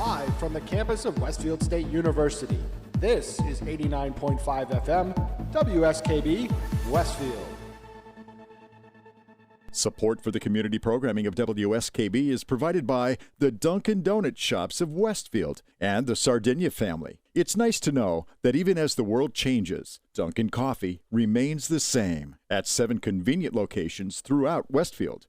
live from the campus of Westfield State University. This is 89.5 FM, WSKB, Westfield. Support for the community programming of WSKB is provided by the Dunkin' Donut Shops of Westfield and the Sardinia family. It's nice to know that even as the world changes, Dunkin' Coffee remains the same at 7 convenient locations throughout Westfield.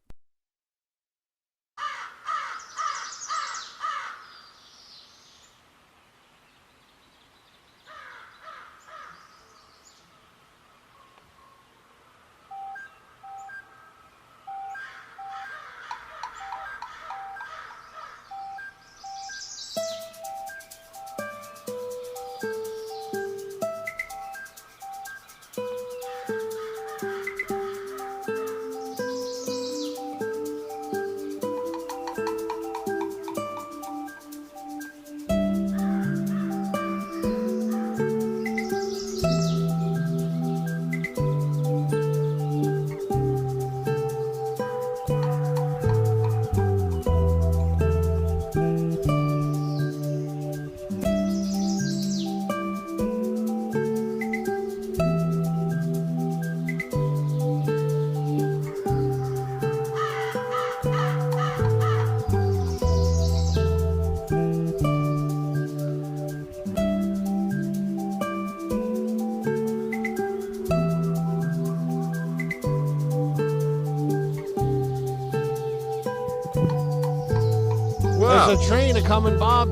There's a train a-coming, Bob.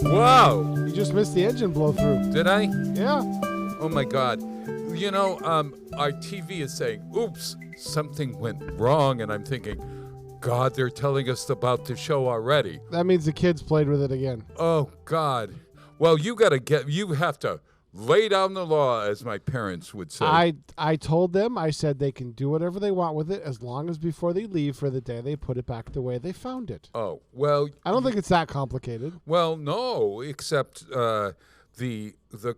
Wow. You just missed the engine blow through. Did I? Yeah. Oh, my God. You know, our TV is saying, oops, something went wrong. And I'm thinking, God, they're telling us about the show already. That means the kids played with it again. Oh, God. Well, you have to lay down the law, as my parents would say. I told them, I said they can do whatever they want with it as long as before they leave for the day they put it back the way they found it. Oh, well. I don't think it's that complicated. Well, no, except the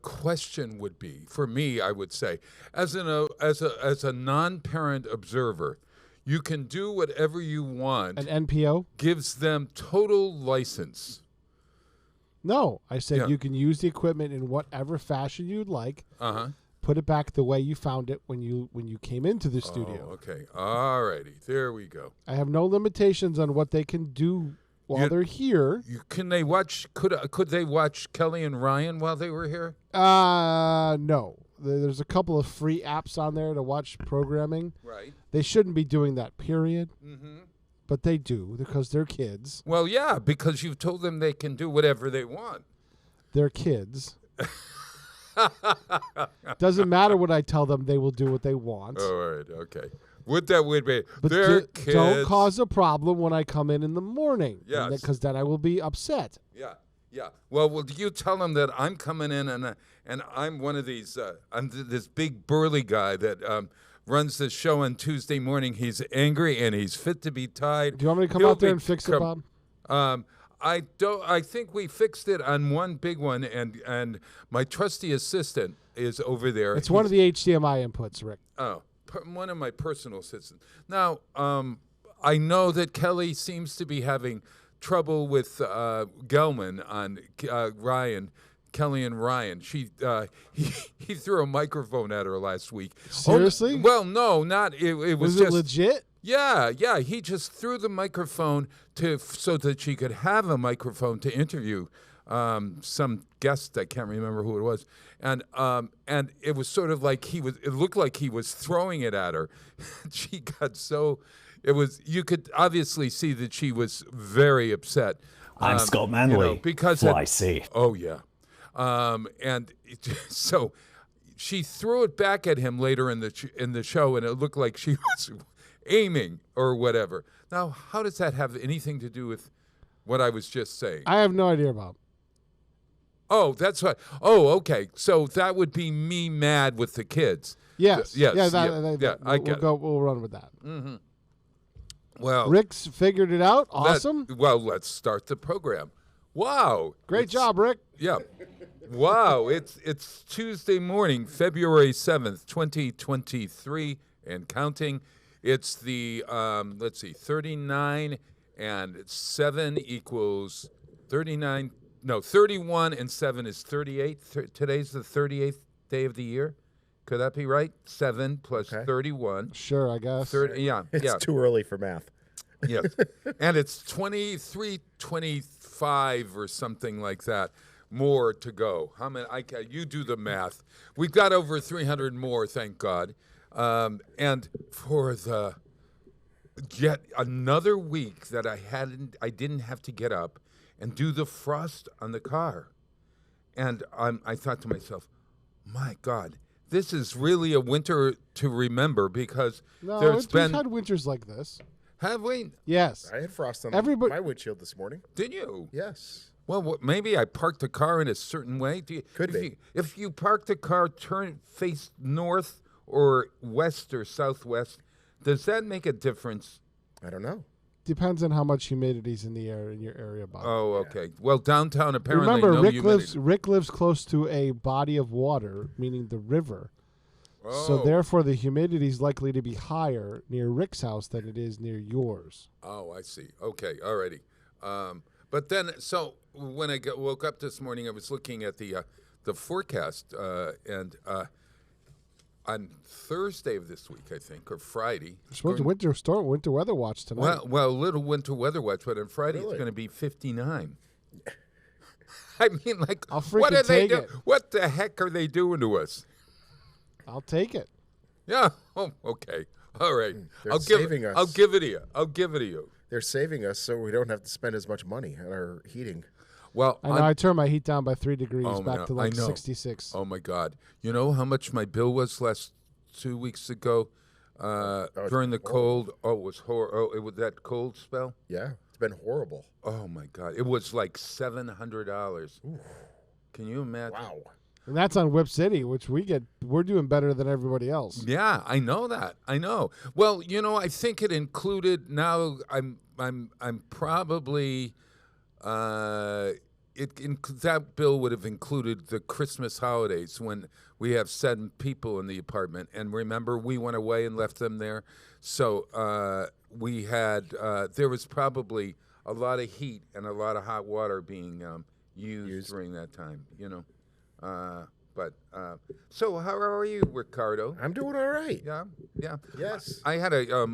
question would be, for me, I would say, as a non-parent observer, you can do whatever you want. An NPO? Gives them total license. No, I said Yeah. you can use the equipment in whatever fashion you'd like. Uh-huh. Put it back the way you found it when you came into the studio. Oh, okay. All righty. There we go. I have no limitations on what they can do while they're here. Can they watch? Could they watch Kelly and Ryan while they were here? No. There's a couple of free apps on there to watch programming. Right. They shouldn't be doing that, period. Mm-hmm. But they do because they're kids. Well, yeah, because you've told them they can do whatever they want. They're kids. Doesn't matter what I tell them, they will do what they want. All right, okay. Would be? But They're kids. don't cause a problem when I come in the morning. Yes. Because then I will be upset. Yeah, yeah. Well, will you tell them that I'm coming in and I'm one of these, I'm this big burly guy that runs the show on Tuesday morning. He's angry and he's fit to be tied. Do you want me to come out there and fix it, Bob? I think we fixed it on one big one, and my trusty assistant is over there. It's one of the HDMI inputs, Rick. Oh, one of my personal assistants. Now, I know that Kelly seems to be having trouble with Gelman on Ryan. Kelly and Ryan. He threw a microphone at her last week. Seriously? Well, no, not it. It was it just legit? Yeah. He just threw the microphone so that she could have a microphone to interview some guest. I can't remember who it was, and it was sort of like It looked like he was throwing it at her. She got so. It was. You could obviously see that she was very upset. I'm Scott Manley. Because Fly C. Oh yeah. So she threw it back at him later in the show, and it looked like she was aiming or whatever. Now, how does that have anything to do with what I was just saying? I have no idea, Bob. Oh, that's right. Oh, okay. So that would be me mad with the kids. Yes. Yes. I get it. We'll run with that. Mm-hmm. Well, Rick's figured it out. Awesome. Let's start the program. Wow. Great job, Rick. Yeah. Wow. It's Tuesday morning, February 7th, 2023, and counting. It's the, 39 and 7 equals 39. No, 31 and 7 is 38. Today's the 38th day of the year. Could that be right? 7 plus 31. Sure, I guess. 30, yeah, It's too early for math. Yes. And it's 23, 25 or something like that. More to go. How many? You do the math. We've got over 300 more, thank God. And for the yet another week that I didn't have to get up and do the frost on the car. And I thought to myself, my God, this is really a winter to remember because we've had winters like this. Have we? Yes. I had frost on Everybody- my windshield this morning. Did you? Yes. Well, maybe I parked the car in a certain way. Could be. If you park the car, face north or west or southwest, does that make a difference? I don't know. Depends on how much humidity's in the air in your area, Bob. Oh, okay. Well, downtown apparently Remember, no humidity. Rick lives close to a body of water, meaning the river. Oh. So therefore, the humidity is likely to be higher near Rick's house than it is near yours. Oh, I see. Okay, alrighty. But then, so when I woke up this morning, I was looking at the forecast, and on Thursday of this week, I think, or Friday. We're supposed to winter weather watch tonight. Well, a little winter weather watch, but on Friday it's going to be 59. I mean, like, I'll what are freaking they take doing? it. What the heck are they doing to us? I'll take it. Yeah. Oh, okay. All right. They're saving us. I'll give it to you. I'll give it to you. They're saving us so we don't have to spend as much money on our heating. Well, I know. I turned my heat down by 3 degrees back to like I know. 66. Oh my God! You know how much my bill was last 2 weeks ago during the cold? Oh, it was horrible. Oh, it was that cold spell. Yeah, it's been horrible. Oh my God! It was like $700. Can you imagine? Wow. And that's on Whip City, which we're doing better than everybody else. Yeah, I know that. I know. Well, you know, I think it included. Now, I'm probably. That bill would have included the Christmas holidays when we have 7 people in the apartment. And remember, we went away and left them there. So we had there was probably a lot of heat and a lot of hot water being used during that time. You know. So how are you, Ricardo? I'm doing all right. Yeah. Yes. I had a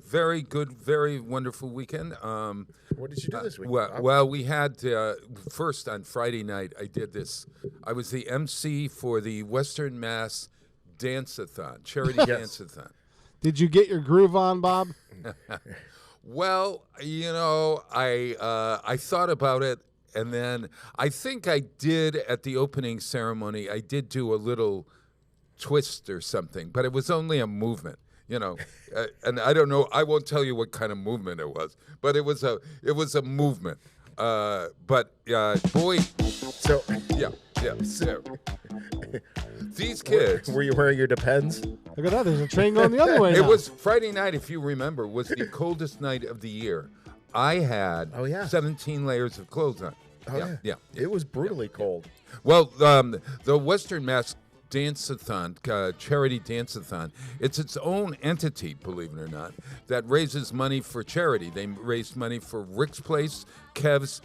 very good, very wonderful weekend. What did you do this week? Well, we had first on Friday night. I did this. I was the MC for the Western Mass Dance-a-thon, charity dance-a-thon. Did you get your groove on, Bob? Well, you know, I thought about it. And then I think I did at the opening ceremony, I did do a little twist or something, but it was only a movement, you know. And I don't know, I won't tell you what kind of movement it was, but it was a movement. Boy, So, yeah. So, these kids. were you wearing your Depends? Look at that. There's a train going the other way It now. was Friday night, if you remember, was the coldest night of the year. I had 17 layers of clothes on. Yeah. It was brutally cold. Well, the Western Mass Dance-a-thon, charity dance-a-thon, it's its own entity, believe it or not, that raises money for charity. They raised money for Rick's Place, Kev's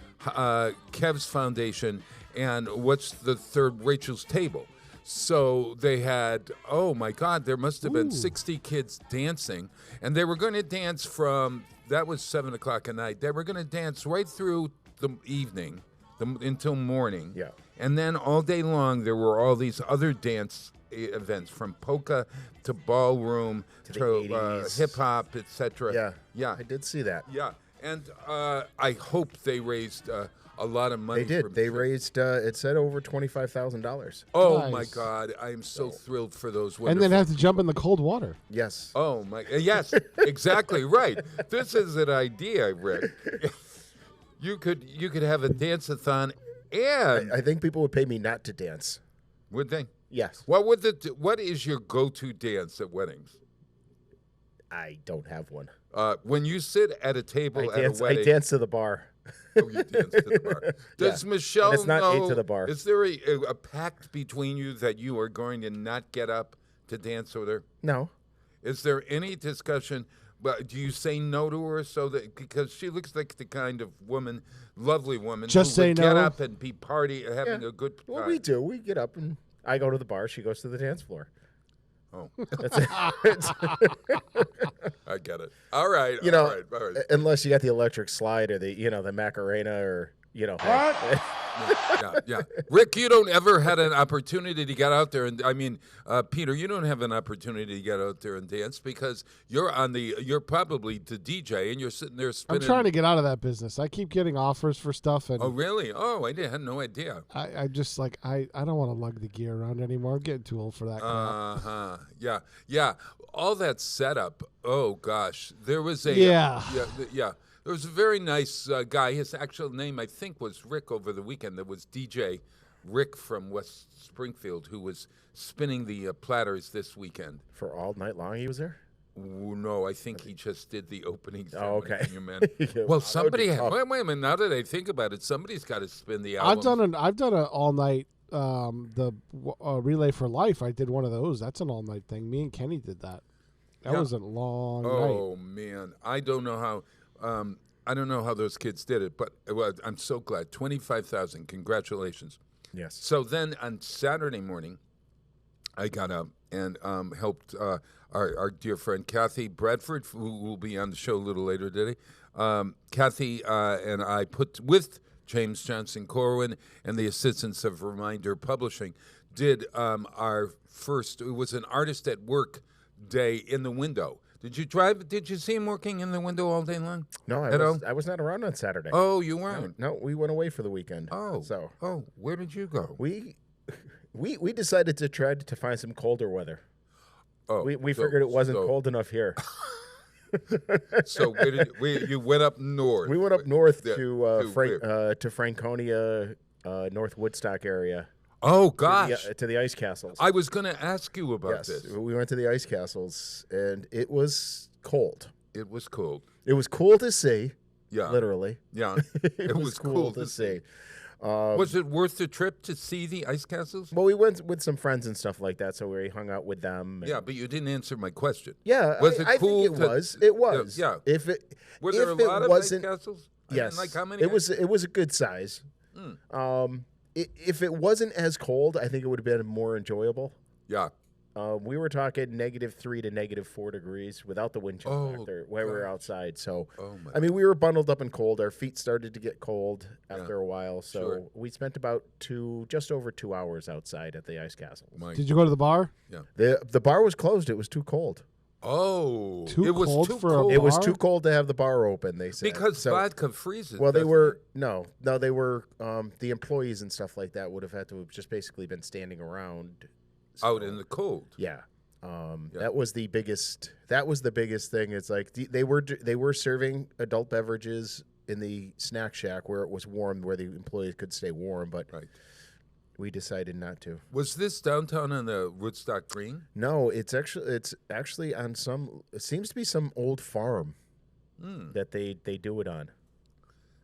Foundation, and what's the third, Rachel's Table. So they had, oh my God, there must have been 60 kids dancing, and they were going to dance from, that was 7 o'clock at night. They were going to dance right through the evening until morning. Yeah. And then all day long, there were all these other dance events, from polka to ballroom to hip-hop, etc. Yeah. I did see that. Yeah. And I hope they raised a lot of money. They did. They raised, it said over $25,000. Oh, Nice. my God. I am so thrilled for those and wonderful then have to jump in the cold water. Yes. Oh, my. Yes, exactly right. This is an idea, Rick. You could have a dance-a-thon, and I think people would pay me not to dance. would they? Yes. What is your go-to dance at weddings? I don't have one. When you sit at a table I at a wedding, dance to the bar. Oh, you dance to the bar. Does Michelle And it's not know? 8 to the bar. Is there a pact between you that you are going to not get up to dance with her? No. Is there any discussion But do you say no to her because she looks like the kind of woman, lovely woman, Just who say would get no? up and be having a good time? Well, we do. We get up and I go to the bar. She goes to the dance floor. Oh, That's it. I get it. All right. You know, all right. unless you got the electric slide or the Macarena or Yeah. Rick, you don't ever had an opportunity to get out there, and I mean, Peter, you don't have an opportunity to get out there and dance because you're probably the DJ and you're sitting there I'm spinning. trying to get out of that business. I keep getting offers for stuff, and Oh, really? Oh, had no idea. I just like I don't want to lug the gear around anymore. I'm getting too old for that crap. Yeah. All that setup. Oh gosh, there was a Yeah. There was a very nice guy. His actual name, I think, was Rick over the weekend. There was DJ Rick from West Springfield who was spinning the platters this weekend. For all night long he was there? Ooh, no, I think he just did the opening. Oh, okay. Man. Yeah, Well, that somebody would be tough. wait a minute. Now that I think about it, somebody's got to spin the album. I've done an all night relay for life. I did one of those. That's an all night thing. Me and Kenny did that. That Yeah. was a long night. Oh man, I don't know how. I don't know how those kids did it, but I'm so glad. 25,000. Congratulations. Yes. So then on Saturday morning, I got up and helped our dear friend Kathy Bradford, who will be on the show a little later today. Kathy and I put with James Johnson Corwin and the assistance of Reminder Publishing, did our first. It was an artist at work day in the window. Did you drive? Did you see him working in the window all day long? No, I was not around on Saturday. Oh, you weren't. No, we went away for the weekend. Oh, So where did you go? we decided to try to find some colder weather. Oh, We figured it wasn't cold enough here. So you went up north? We went up north Yeah, to Franconia, North Woodstock area. Oh gosh, to the ice castles. I was going to ask you about yes, this. we went to the ice castles, and it was cold. It was cold. It was cool to see. Yeah, Literally. Yeah, it was cool to see. Was it worth the trip to see the ice castles? Well, we went with some friends and stuff like that, so we hung out with them. And Yeah, but you didn't answer my question. yeah. Was it I cool? think it was. It was. Yeah. If it Were there if a it lot of ice wasn't, castles? I mean, yes. like how many? It was a good size. If it wasn't as cold, I think it would have been more enjoyable. Yeah. We were talking -3 to -4 degrees without the wind chill factor while we were gosh. outside. So, Oh my. I mean, we were bundled up and cold. Our feet started to get cold after a while. So Sure. we spent about just over 2 hours outside at the ice castle. Did you go to the bar? The bar was closed. It was too cold. Oh, Too it was cold too for a cold. It was bar? too cold to have the bar open. They said because So- vodka freezes. Well, they doesn't were it? no, they were the employees and stuff like that would have had to have just basically been standing around out So, in the cold. Yeah. Yeah. That was the biggest. That was the biggest thing. It's like they were serving adult beverages in the snack shack where it was warm, where the employees could stay warm. But Right. we decided not to. Was this downtown on the Woodstock Green? No, it's actually on some. It seems to be some old farm that they do it on.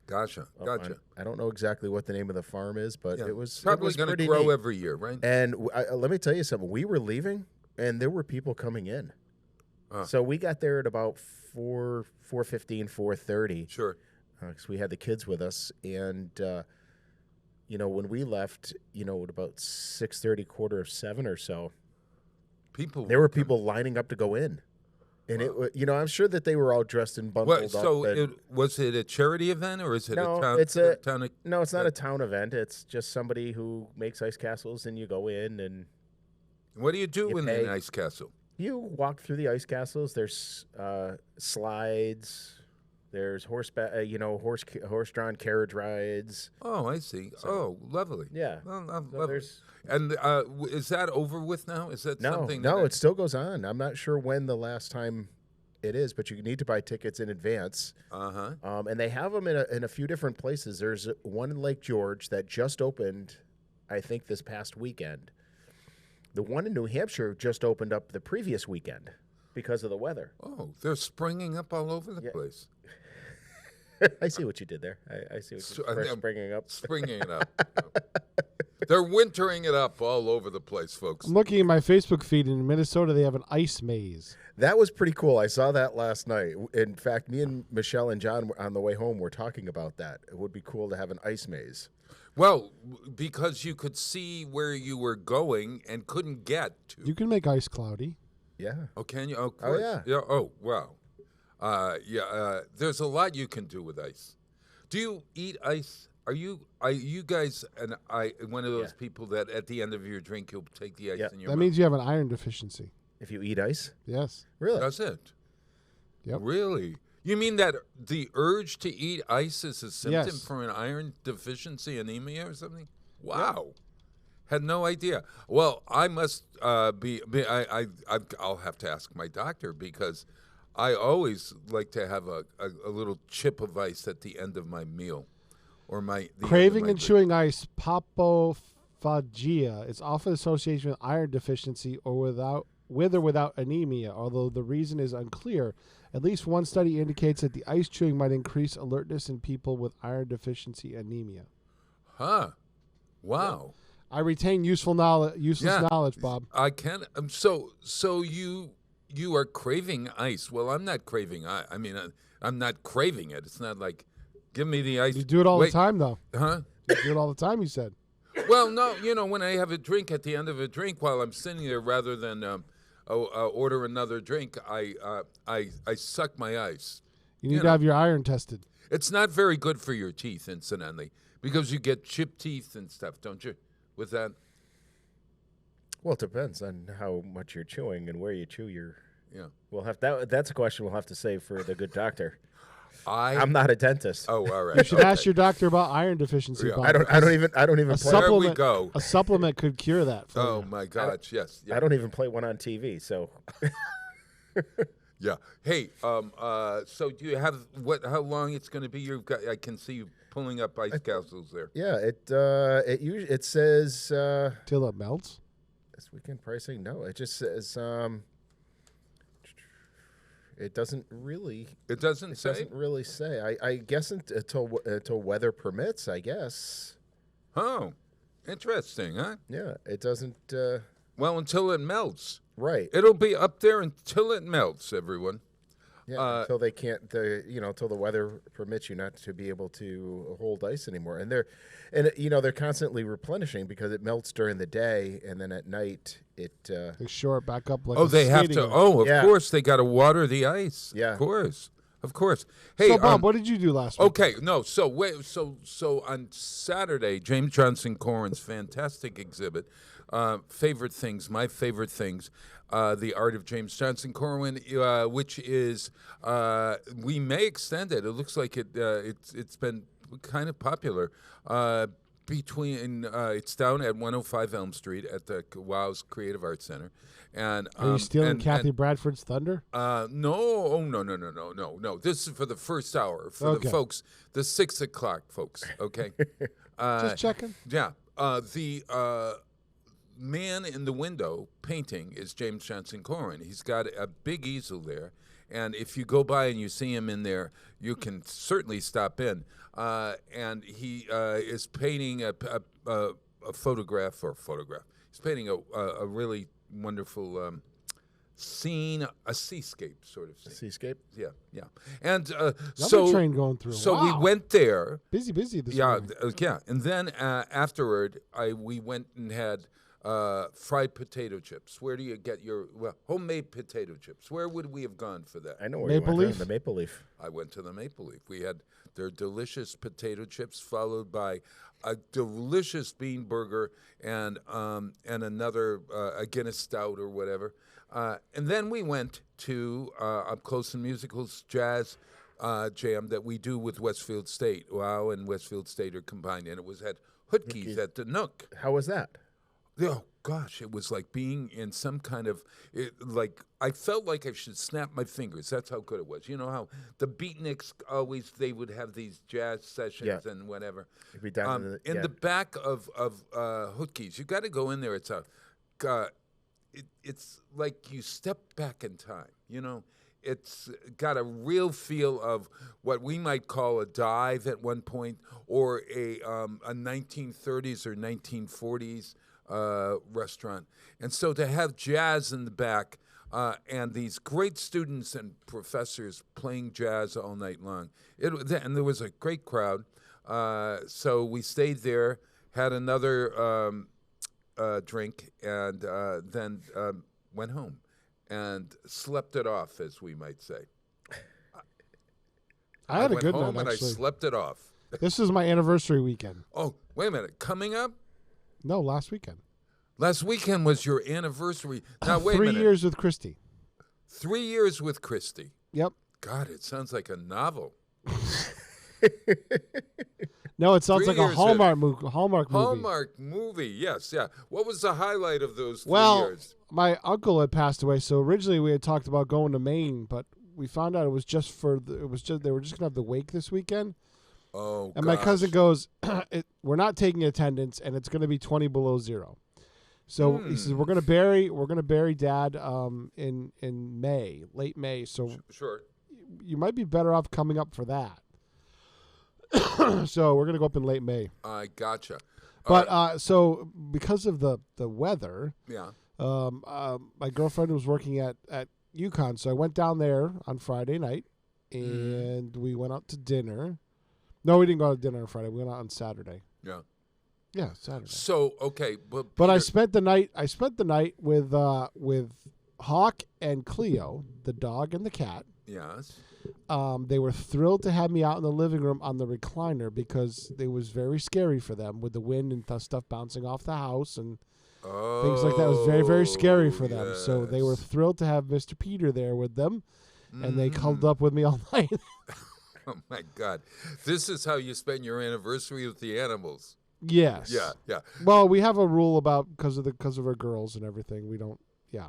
Gotcha. Gotcha. I don't know exactly what the name of the farm is, but Yeah. it was Probably going to pretty grow neat. every year, right? And let me tell you something. We were leaving, and there were people coming in. So we got there at about 4:15, 4:30. Sure. Because we had the kids with us, and when we left, at about 6:30, 6:45 or so, People. there were people lining up to go in, and I'm sure that they were all dressed and bundled What? up. So and- was it a charity event or is it No, a town? it's a- town. no, it's not a town event. It's just somebody who makes ice castles, and you go in and What do you do You in pay. an ice castle? you walk through the ice castles. There's slides. There's horse-drawn carriage rides. Oh, I see. Oh, lovely. Yeah. Well, So lovely. there's And is that over with now? Is that something? no, that it still goes on. I'm not sure when the last time it is, but you need to buy tickets in advance. Uh-huh. And they have them in a few different places. There's one in Lake George that just opened, I think, this past weekend. The one in New Hampshire just opened up the previous weekend because of the weather. Oh, they're springing up all over the place. I see what you did there. I see what So- you're springing up. Springing it up. They're wintering it up all over the place, folks. I'm looking at my Facebook feed. In Minnesota, they have an ice maze. That was pretty cool. I saw that last night. In fact, me and Michelle and John on the way home were talking about that. It would be cool to have an ice maze. Well, because you could see where you were going and couldn't get to. You can make ice cloudy. Yeah. Oh, can you? Oh, of course. yeah. Oh, wow. There's a lot you can do with ice. Do you eat ice? Are you guys one of those people that at the end of your drink you'll take the ice in your That mouth? means you have an iron deficiency. If you eat ice? Yes. Really? That's it. Yep. Really? You mean that the urge to eat ice is a symptom Yes. for an iron deficiency anemia or something? Wow. Had no idea. Well, I must I'll have to ask my doctor because I always like to have a little chip of ice at the end of my meal. Or Craving and chewing ice, papophagia, is often associated with iron deficiency or with or without anemia, although the reason is unclear. At least one study indicates that the ice chewing might increase alertness in people with iron deficiency anemia. Huh. Wow. I retain useless knowledge, Bob. I can. So you are craving ice. Well, I'm not craving. I mean, I'm not craving it. It's not like, give me the ice. You do it all the time, though. Huh? You do it all the time, you said. Well, no. When I have a drink at the end of a drink while I'm sitting there, rather than order another drink, I suck my ice. You need to have your iron tested. It's not very good for your teeth, incidentally, because you get chipped teeth and stuff, don't you? With that. Well, it depends on how much you're chewing and where you chew your. Yeah. We'll have that's a question we'll have to save for the good doctor. I'm not a dentist. Oh, all right. You should ask your doctor about iron deficiency. Yeah. Bob, I don't even a play. There we go. A supplement could cure that. For you. My gosh, yes. Yeah. I don't even play one on TV, so. Yeah. Hey, so do you have how long it's going to be? I can see you pulling up ice castles there. Yeah, it says Till it melts. this weekend pricing. No, it just says it doesn't really. It doesn't say. Doesn't really say. I guess until weather permits. I guess. Oh, interesting, huh? Yeah, it doesn't. Well, until it melts. Right. It'll be up there until it melts, everyone. Yeah, until they can't, until the weather permits you not to be able to hold ice anymore, and they're constantly replenishing because it melts during the day, and then at night it. They shore it back up like. Oh, they have to. Oh, of course, they got to water the ice. Yeah, of course. Hey, so Bob, what did you do last week? Okay, no. So on Saturday, James Johnson Corwin's fantastic exhibit. Favorite things, my favorite things, the art of James Johnson Corwin, which is we may extend it. It looks like it's been kind of popular. It's down at 105 Elm Street at the WOW's Creative Arts Center. And are you stealing Kathy Bradford's thunder? No. This is for the first hour for the folks, the 6 o'clock folks. Okay, just checking. Yeah, the man in the window painting is James Johnson Corwin. He's got a big easel there, and if you go by and you see him in there, you can certainly stop in. And he is painting a photograph. He's painting a really wonderful scene, a seascape sort of scene. A seascape? Yeah. And train going through. So wow. we went there. Busy this morning. Yeah. Yeah. And then afterward, we went and had fried potato chips. Where do you get your homemade potato chips? Where would we have gone for that? I know where Maple you went. Leaf? The Maple Leaf. I went to the Maple Leaf. We had their delicious potato chips, followed by a delicious bean burger and another a Guinness Stout or whatever. And then we went to Up Close and Musicals jazz jam that we do with Westfield State. WOW and Westfield State are combined, and it was at Hootke's at the Nook. How was that? Oh gosh, it was like being in some kind of I felt like I should snap my fingers. That's how good it was. You know how the Beatniks they would have these jazz sessions and whatever. It'd be down in the back of Hootke's. You got to go in there. It's it's like you step back in time. You know, it's got a real feel of what we might call a dive at one point, or a 1930s or 1940s restaurant. And so to have jazz in the back and these great students and professors playing jazz all night long, and there was a great crowd. So we stayed there, had another drink, and then went home and slept it off, as we might say. I had a good night. I went home night, and actually. I slept it off. This is my anniversary weekend. Oh, wait a minute. Coming up? No, last weekend. Last weekend was your anniversary. Now, wait a 3 minute. years with Christy. 3 years with Christy. Yep. God, it sounds like a novel. No, it sounds 3 like a years Hallmark movie. Hallmark movie, yes, yeah. What was the highlight of those 3 Well, years? my uncle had passed away, so originally we had talked about going to Maine, but we found out it was just they were just gonna have the wake this weekend. Oh, And my cousin goes, "We're not taking attendance, and it's going to be 20 below zero." So he says, "We're gonna bury Dad in May, late May. So Sure. you might be better off coming up for that." So we're gonna go up in late May. I gotcha. But so because of the weather, Yeah. my girlfriend was working at UConn, so I went down there on Friday night, and we went out to dinner. No, we didn't go out to dinner on Friday. We went out on Saturday. Yeah. Yeah, Saturday. So, okay, but I Peter- spent the night. I spent the night with Hawk and Cleo, the dog and the cat. Yes. They were thrilled to have me out in the living room on the recliner because it was very scary for them with the wind and stuff bouncing off the house and things like that. It was very, very scary for them. So they were yes. thrilled to have Mr. Peter there with them, and they cuddled up with me all night. Oh, my God. This is how you spend your anniversary with the animals. Yes. Yeah, yeah. Well, we have a rule about because of our girls and everything. We don't. Yeah.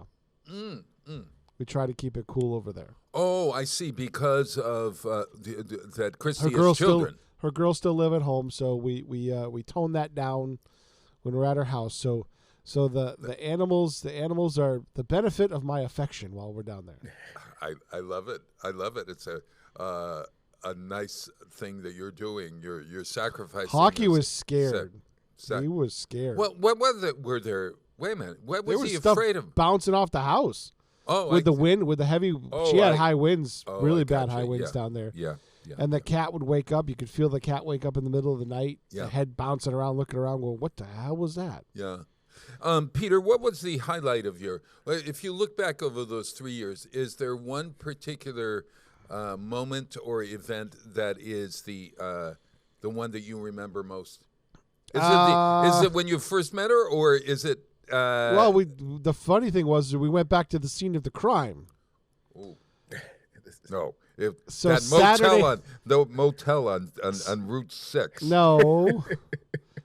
We try to keep it cool over there. Oh, I see. Because of that Christy Her has girls children. her girls still live at home, so we tone that down when we're at her house. So the animals are the benefit of my affection while we're down there. I love it. I love it. It's a nice thing that you're doing. You're sacrificing. Hockey this- was scared. sa- He was scared. What was it? Were there? Wait a minute. What there was was he stuff afraid of? bouncing off the house Oh, with the wind, with the heavy. Oh, she had I- high winds, Oh, really I bad gotcha. high winds Yeah. down there. Yeah. Yeah. And the cat would wake up. You could feel the cat wake up in the middle of the night. Yeah. The head bouncing around, looking around, going, "What the hell was that?" Yeah. Peter, what was the highlight of your? If you look back over those 3 years, is there one particular moment or event that is the one that you remember most? Is it when you first met her, or is it? Well, the funny thing was we went back to the scene of the crime. Ooh. No, So that Saturday- motel on Route 6. No.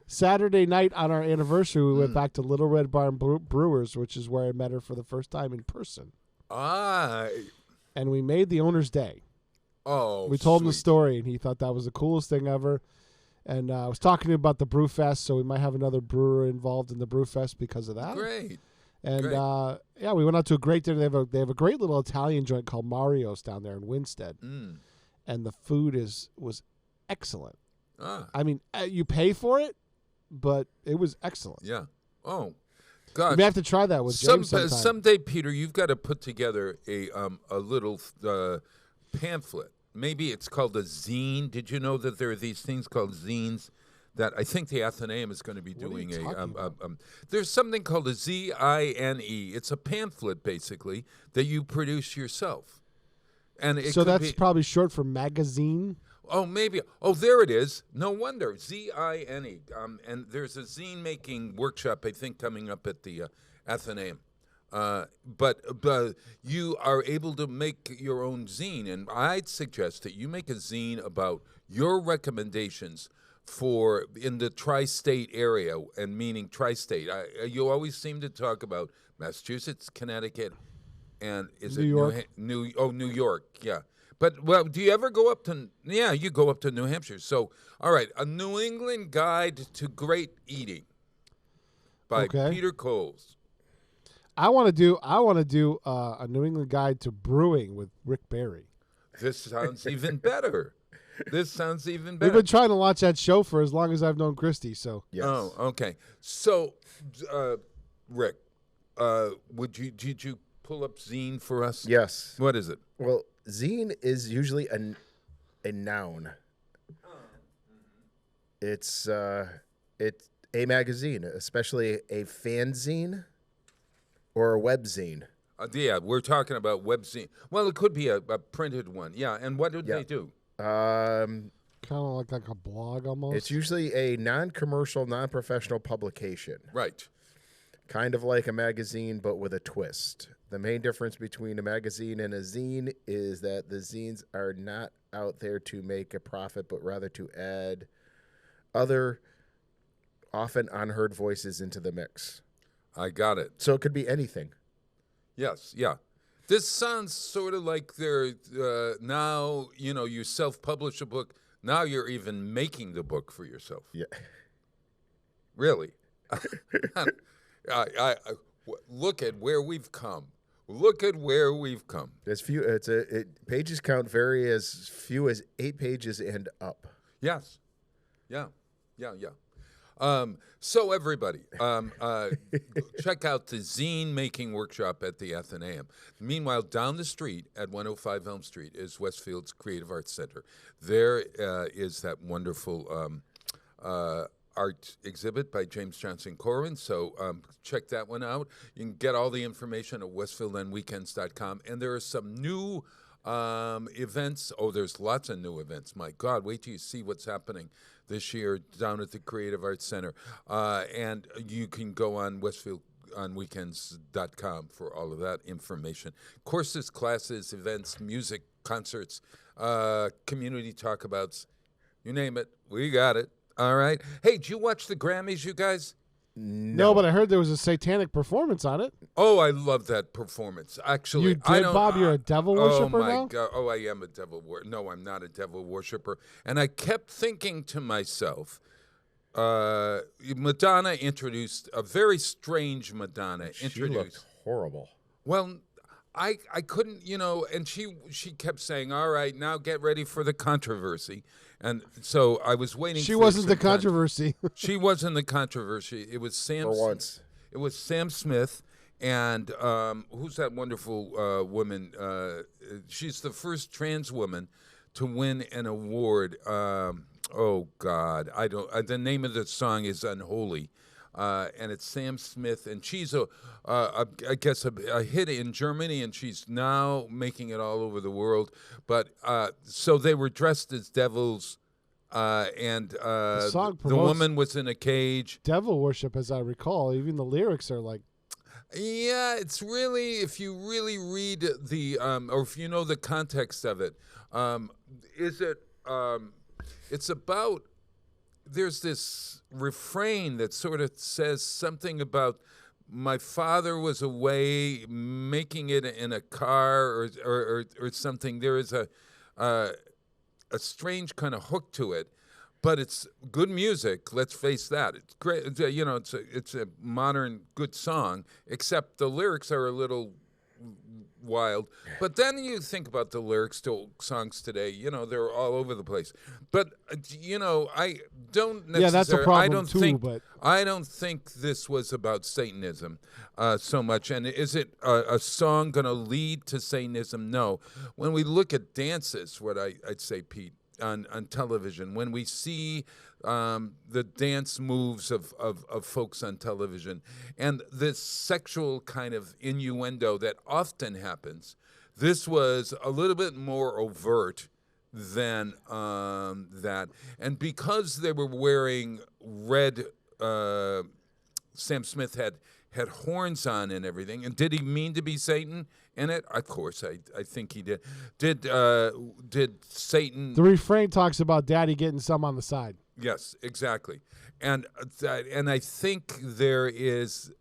Saturday night on our anniversary, we went back to Little Red Barn Brewers, which is where I met her for the first time in person. And we made the owner's day. Oh, We told him the sweet. story, and he thought that was the coolest thing ever. And I was talking to him about the Brew Fest, so we might have another brewer involved in the Brew Fest because of that. Great. And great. yeah, we went out to a great dinner. They have a great little Italian joint called Mario's down there in Winstead, and the food was excellent. I mean, you pay for it, but it was excellent. Yeah. Oh, You gosh. may have to try that with James sometime. Someday, Peter, you've got to put together a little pamphlet. Maybe it's called a zine. Did you know that there are these things called zines? That I think the Athenaeum is going to be What are you doing talking about? there's something called a ZINE. It's a pamphlet basically that you produce yourself, and it So could that's be, probably short for magazine. oh maybe there it is. No wonder ZINE. And there's a zine making workshop I think coming up at the Athenaeum. But you are able to make your own zine, and I'd suggest that you make a zine about your recommendations for in the tri-state area, and meaning tri-state. You always seem to talk about Massachusetts, Connecticut, and is New it York. New York? Yeah. But well, do you ever go up to? Yeah, you go up to New Hampshire. So, all right, a New England Guide to Great Eating by Okay. Peter Coles. I want to do a New England Guide to Brewing with Rick Barry. This sounds even better. This sounds even We've better. been trying to launch that show for as long as I've known Christy. So Yes. Oh, okay. So, Rick, did you pull up zine for us? Yes. What is it? Well, zine is usually a noun. It's a magazine, especially a fanzine or a webzine. Yeah, we're talking about web zine. Well, it could be a printed one. Yeah, and what do they do? kind of like a blog almost. It's usually a non-commercial, non-professional publication. Right. Kind of like a magazine, but with a twist. The main difference between a magazine and a zine is that the zines are not out there to make a profit, but rather to add other often unheard voices into the mix. I got it. So it could be anything. Yes, yeah. This sounds sort of like they're now, you self-publish a book. Now you're even making the book for yourself. Yeah. Really. Look at where we've come. Look at where we've come. There's pages count vary as few as 8 pages and up. Yes. Yeah. So everybody, check out the zine making workshop at the Athenaeum. Meanwhile, down the street at 105 Elm Street is Westfield's Creative Arts Center. There is that wonderful art exhibit by James Johnson Corwin. So check that one out. You can get all the information at westfieldonweekends.com. And there are some new events. Oh, there's lots of new events. My God, wait till you see what's happening this year down at the Creative Arts Center. And you can go on westfieldonweekends.com for all of that information. Courses, classes, events, music, concerts, community talkabouts, you name it, we got it. All right. Hey, did you watch the Grammys, you guys? No, but I heard there was a satanic performance on it. Oh, I love that performance. Actually, You did, Bob? You're a devil worshiper now? Oh, my God. Oh, I am a devil worshiper. No, I'm not a devil worshiper. And I kept thinking to myself, Madonna introduced, a very strange Madonna She introduced. looked horrible. Well, I couldn't, and she kept saying, all right, now get ready for the controversy. And so I was waiting She for wasn't the some controversy. She wasn't the controversy. It was Sam. For once. It was Sam Smith, and who's that wonderful woman? She's the first trans woman to win an award. Oh God, I don't. The name of the song is "Unholy," and it's Sam Smith, and she's I guess a hit in Germany, and she's now making it all over the world. But so they were dressed as devils. And song the promotes woman was in a cage. devil worship, as I recall. Even the lyrics are like, Yeah, it's really, if you really read the, or if you know the context of it, it's about, there's this refrain that sort of says something about my father was away making it in a car or something. There is a strange kind of hook to it, but it's good music. Let's face that. It's great. It's a modern good song, except the lyrics are a little wild. But then you think about the lyrics to songs today. They're all over the place. But I don't necessarily. yeah, that's a problem but I don't think this was about Satanism so much. And is it a song going to lead to Satanism? No. When we look at dances, what I'd say, Pete, on television, when we see the dance moves of folks on television and this sexual kind of innuendo that often happens, this was a little bit more overt than that. And because they were wearing red, Sam Smith had horns on and everything. And did he mean to be Satan in it? Of course, I think he did. Did Satan? the refrain talks about Daddy getting some on the side. Yes, exactly. And I think there is.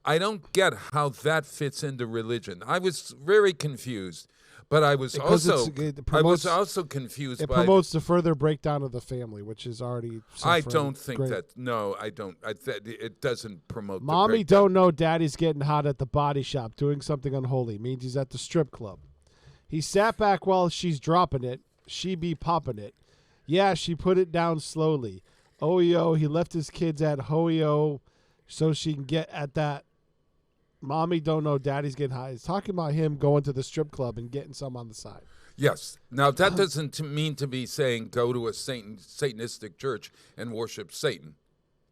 I don't get how that fits into religion. I was very confused But I was Because also it I was promotes- also confused It by promotes the further breakdown of the family, which is already. I suffering don't think great. that. No, I don't. It doesn't promote. Mommy the breakdown. don't know daddy's getting hot at the body shop doing something unholy. Means he's at the strip club. He sat back while she's dropping it. She be popping it. Yeah, she put it down slowly. Oh, yo, he left his kids at Hoyo so she can get at that. Mommy don't know daddy's getting hot. He's talking about him going to the strip club and getting some on the side. Yes. Now that doesn't mean to be saying go to a Satanistic church and worship Satan.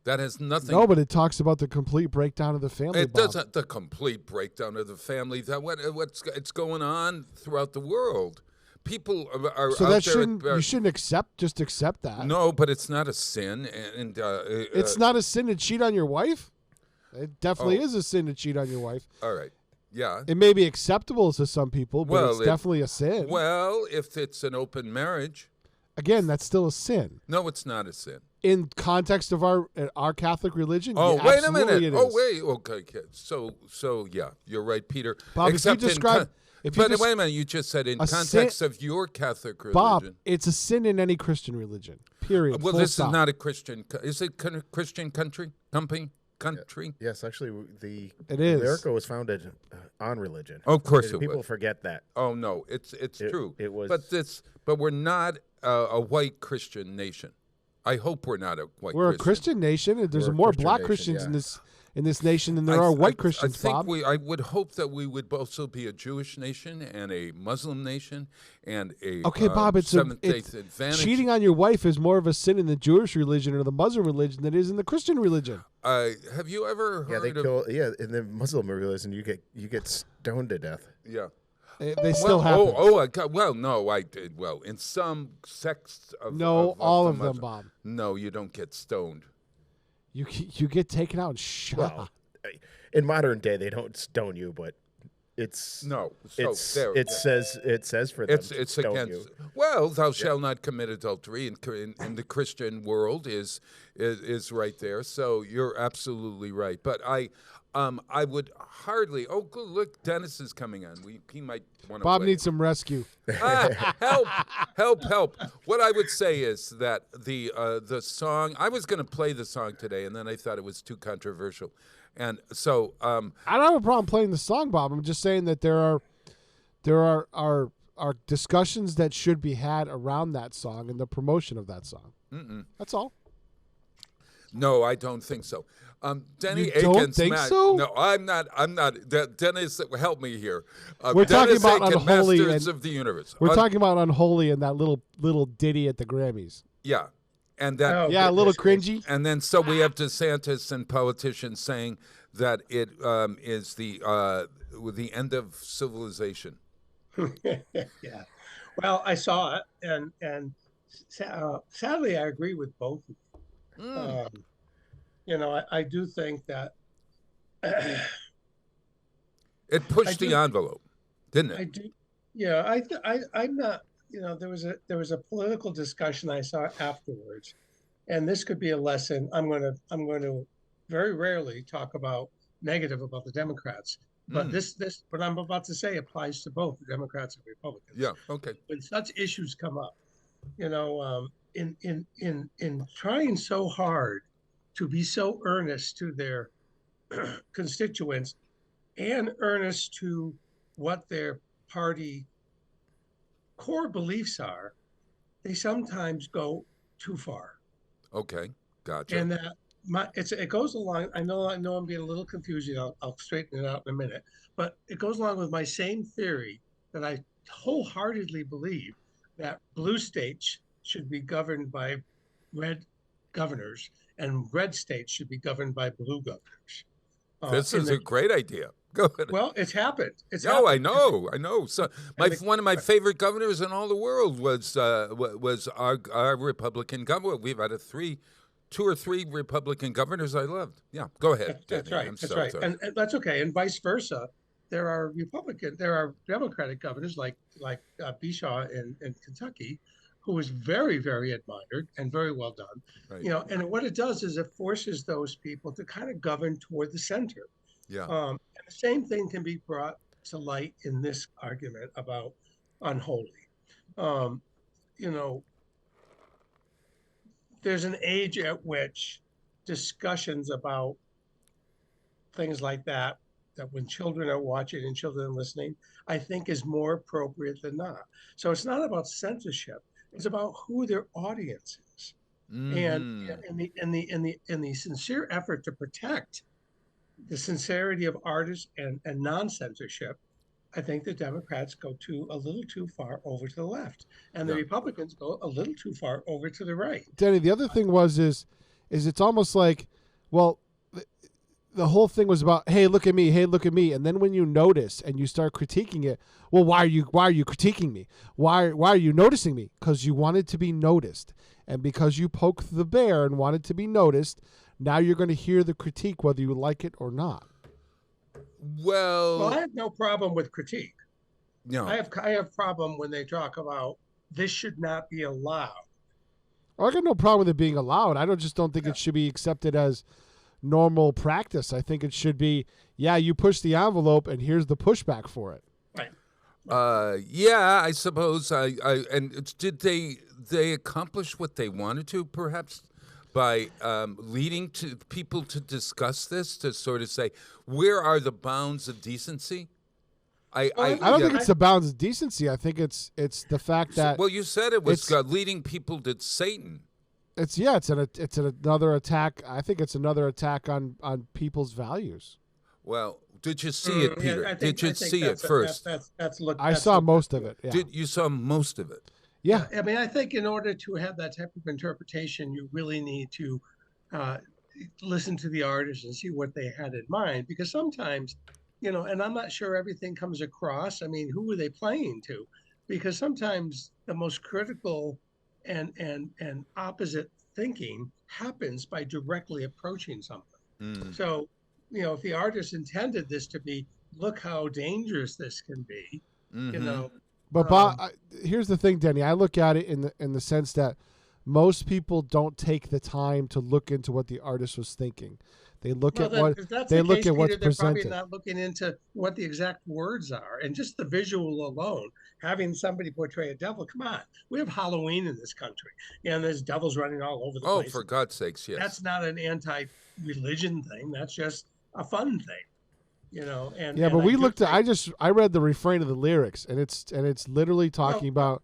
That has nothing. No, but it talks about the complete breakdown of the family. It Bob. doesn't. The complete breakdown of the family. That it's going on throughout the world. People are So out that there. shouldn't you shouldn't accept that. No, but it's not a sin, and It's not a sin to cheat on your wife. It definitely is a sin to cheat on your wife. All right. Yeah. It may be acceptable to some people, but Well, it's definitely a sin. Well, if it's an open marriage, Again, that's still a sin. no, it's not a sin. In context of our Catholic religion, Oh, yeah, wait a absolutely minute. it Oh, is. wait. Okay. So yeah, you're right, Peter. Bob, if you Except in describe- if you but des- wait a minute, you just said in a context of your Catholic religion. Bob, it's a sin in any Christian religion. Period. Well, Full this stop. is not a Christian. Is it Christian country? Country? Yes, actually, It is. America was founded on religion. Of course it People was. forget that. Oh no, it's true. it was- But we're not a white Christian nation. I hope we're not a white. We're a Christian nation, and there's We're a more Christian black nation, Christians yeah. in this nation than there are white Christians. I think Bob. I would hope that we would also be a Jewish nation and a Muslim nation and a Okay, Bob, it's Seventh-day Adventist. cheating on your wife is more of a sin in the Jewish religion or the Muslim religion than it is in the Christian religion. Have you ever Yeah, heard they of? kill. Yeah, in the Muslim religion, you get stoned to death. Yeah. They still happen. Well, no, I did. Well, in some sects of No, of all the of them, Muslim- Bob. No, you don't get stoned. You get taken out and shot. Well, in modern day, they don't stone you, but it's No, so It's there- it says for them. It's to stone against. you. Well, thou shalt not commit adultery in the Christian world is right there. So you're absolutely right. But I would hardly. Oh, good, look, Dennis is coming on. He might want to. Bob needs some rescue. Help! What I would say is that the song. I was going to play the song today, and then I thought it was too controversial, and so I don't have a problem playing the song, Bob. I'm just saying that there are discussions that should be had around that song and the promotion of that song. That's all. No, I don't think so. Denny You don't Aikens, think so? No, I'm not. Dennis, help me here. We're talking Dennis about Aiken, Unholy Masters and- of the Universe. We're talking about Unholy and that little ditty at the Grammys. Yeah, and that. Oh, Yeah, a little goodness. cringy. And then so we have DeSantis and politicians saying that it is the end of civilization. Yeah. Well, I saw it, and sadly, I agree with both of you. I do think that It pushed I the do- envelope, didn't I it? do. Yeah, I'm not. There was a political discussion I saw afterwards, and this could be a lesson. I'm going to very rarely talk negative about the Democrats, but this what I'm about to say applies to both the Democrats and Republicans. Yeah. Okay. When such issues come up, in trying so hard to be so earnest to their constituents and earnest to what their party core beliefs are, they sometimes go too far. Okay. Gotcha. And it goes along. I know I'm being a little confusing. I'll straighten it out in a minute. But it goes along with my same theory that I wholeheartedly believe that blue states should be governed by red governors, and red states should be governed by blue governors. This is a great idea. Go ahead. Well, it's happened. I know. So one of my favorite governors in all the world was our Republican governor. We've had two or three Republican governors I loved. Yeah, go ahead. That's Danny. right. I'm That's so right. sorry. And that's okay. And vice versa. There are Democratic governors like Bishaw in Kentucky, who was very, very admired and very well done. Right. And what it does is it forces those people to kind of govern toward the center. Yeah. And the same thing can be brought to light in this argument about unholy. You know, there's an age at which discussions about things like that when children are watching and children are listening, I think is more appropriate than not. So it's not about censorship. It's about who their audience is. And in the sincere effort to protect the sincerity of artists and non-censorship, I think the Democrats go a little too far over to the left, and the Republicans go a little too far over to the right. Denny, the other thing is it's almost like, well, the whole thing was about, hey, look at me, and then when you notice and you start critiquing it, well, why are you critiquing me? Why are you noticing me? Because you wanted to be noticed, and because you poked the bear and wanted to be noticed, now you're going to hear the critique whether you like it or not. Well, I have no problem with critique. No, I have problem when they talk about this should not be allowed. I got no problem with it being allowed. I don't think it should be accepted as normal practice. I think it should be, you push the envelope and here's the pushback for it. Right. Yeah, I suppose. And did they accomplish what they wanted to, perhaps, by leading to people to discuss this, to sort of say, where are the bounds of decency? I don't think it's the bounds of decency. I think it's the fact that. Well, you said it was leading people to Satan. It's another attack. I think it's another attack on people's values. Well, did you see it, Peter? Did you see it first? I saw most of it. Yeah. You saw most of it? Yeah. I mean, I think in order to have that type of interpretation, you really need to listen to the artist and see what they had in mind, because sometimes, and I'm not sure everything comes across. I mean, who were they playing to? Because sometimes the most critical and opposite thinking happens by directly approaching something. So, if the artist intended this to be, look how dangerous this can be, But Bob, here's the thing, Denny. I look at it in the sense that most people don't take the time to look into what the artist was thinking. They look at what's Peter, presented. They're probably not looking into what the exact words are, and just the visual alone. Having somebody portray a devil, come on, we have Halloween in this country, and there's devils running all over the place. Oh, for God's sakes, yes. That's not an anti-religion thing. That's just a fun thing. But we looked at. I read the refrain of the lyrics, and it's literally talking about.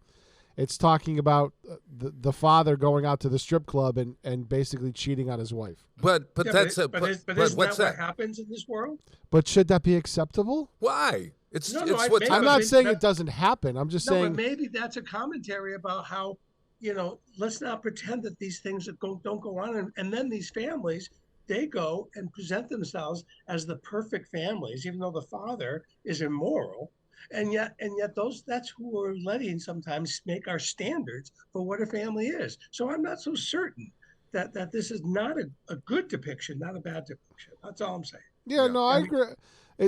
It's talking about the father going out to the strip club and basically cheating on his wife. But isn't that what happens in this world? But should that be acceptable? Why? I'm not saying it doesn't happen. I'm just saying. But maybe that's a commentary about how, let's not pretend that these things don't go on, and then these families, they go and present themselves as the perfect families, even though the father is immoral. And yet that's who we're letting sometimes make our standards for what a family is. So I'm not so certain that this is not a good depiction, not a bad depiction. That's all I'm saying. Yeah, no, I agree.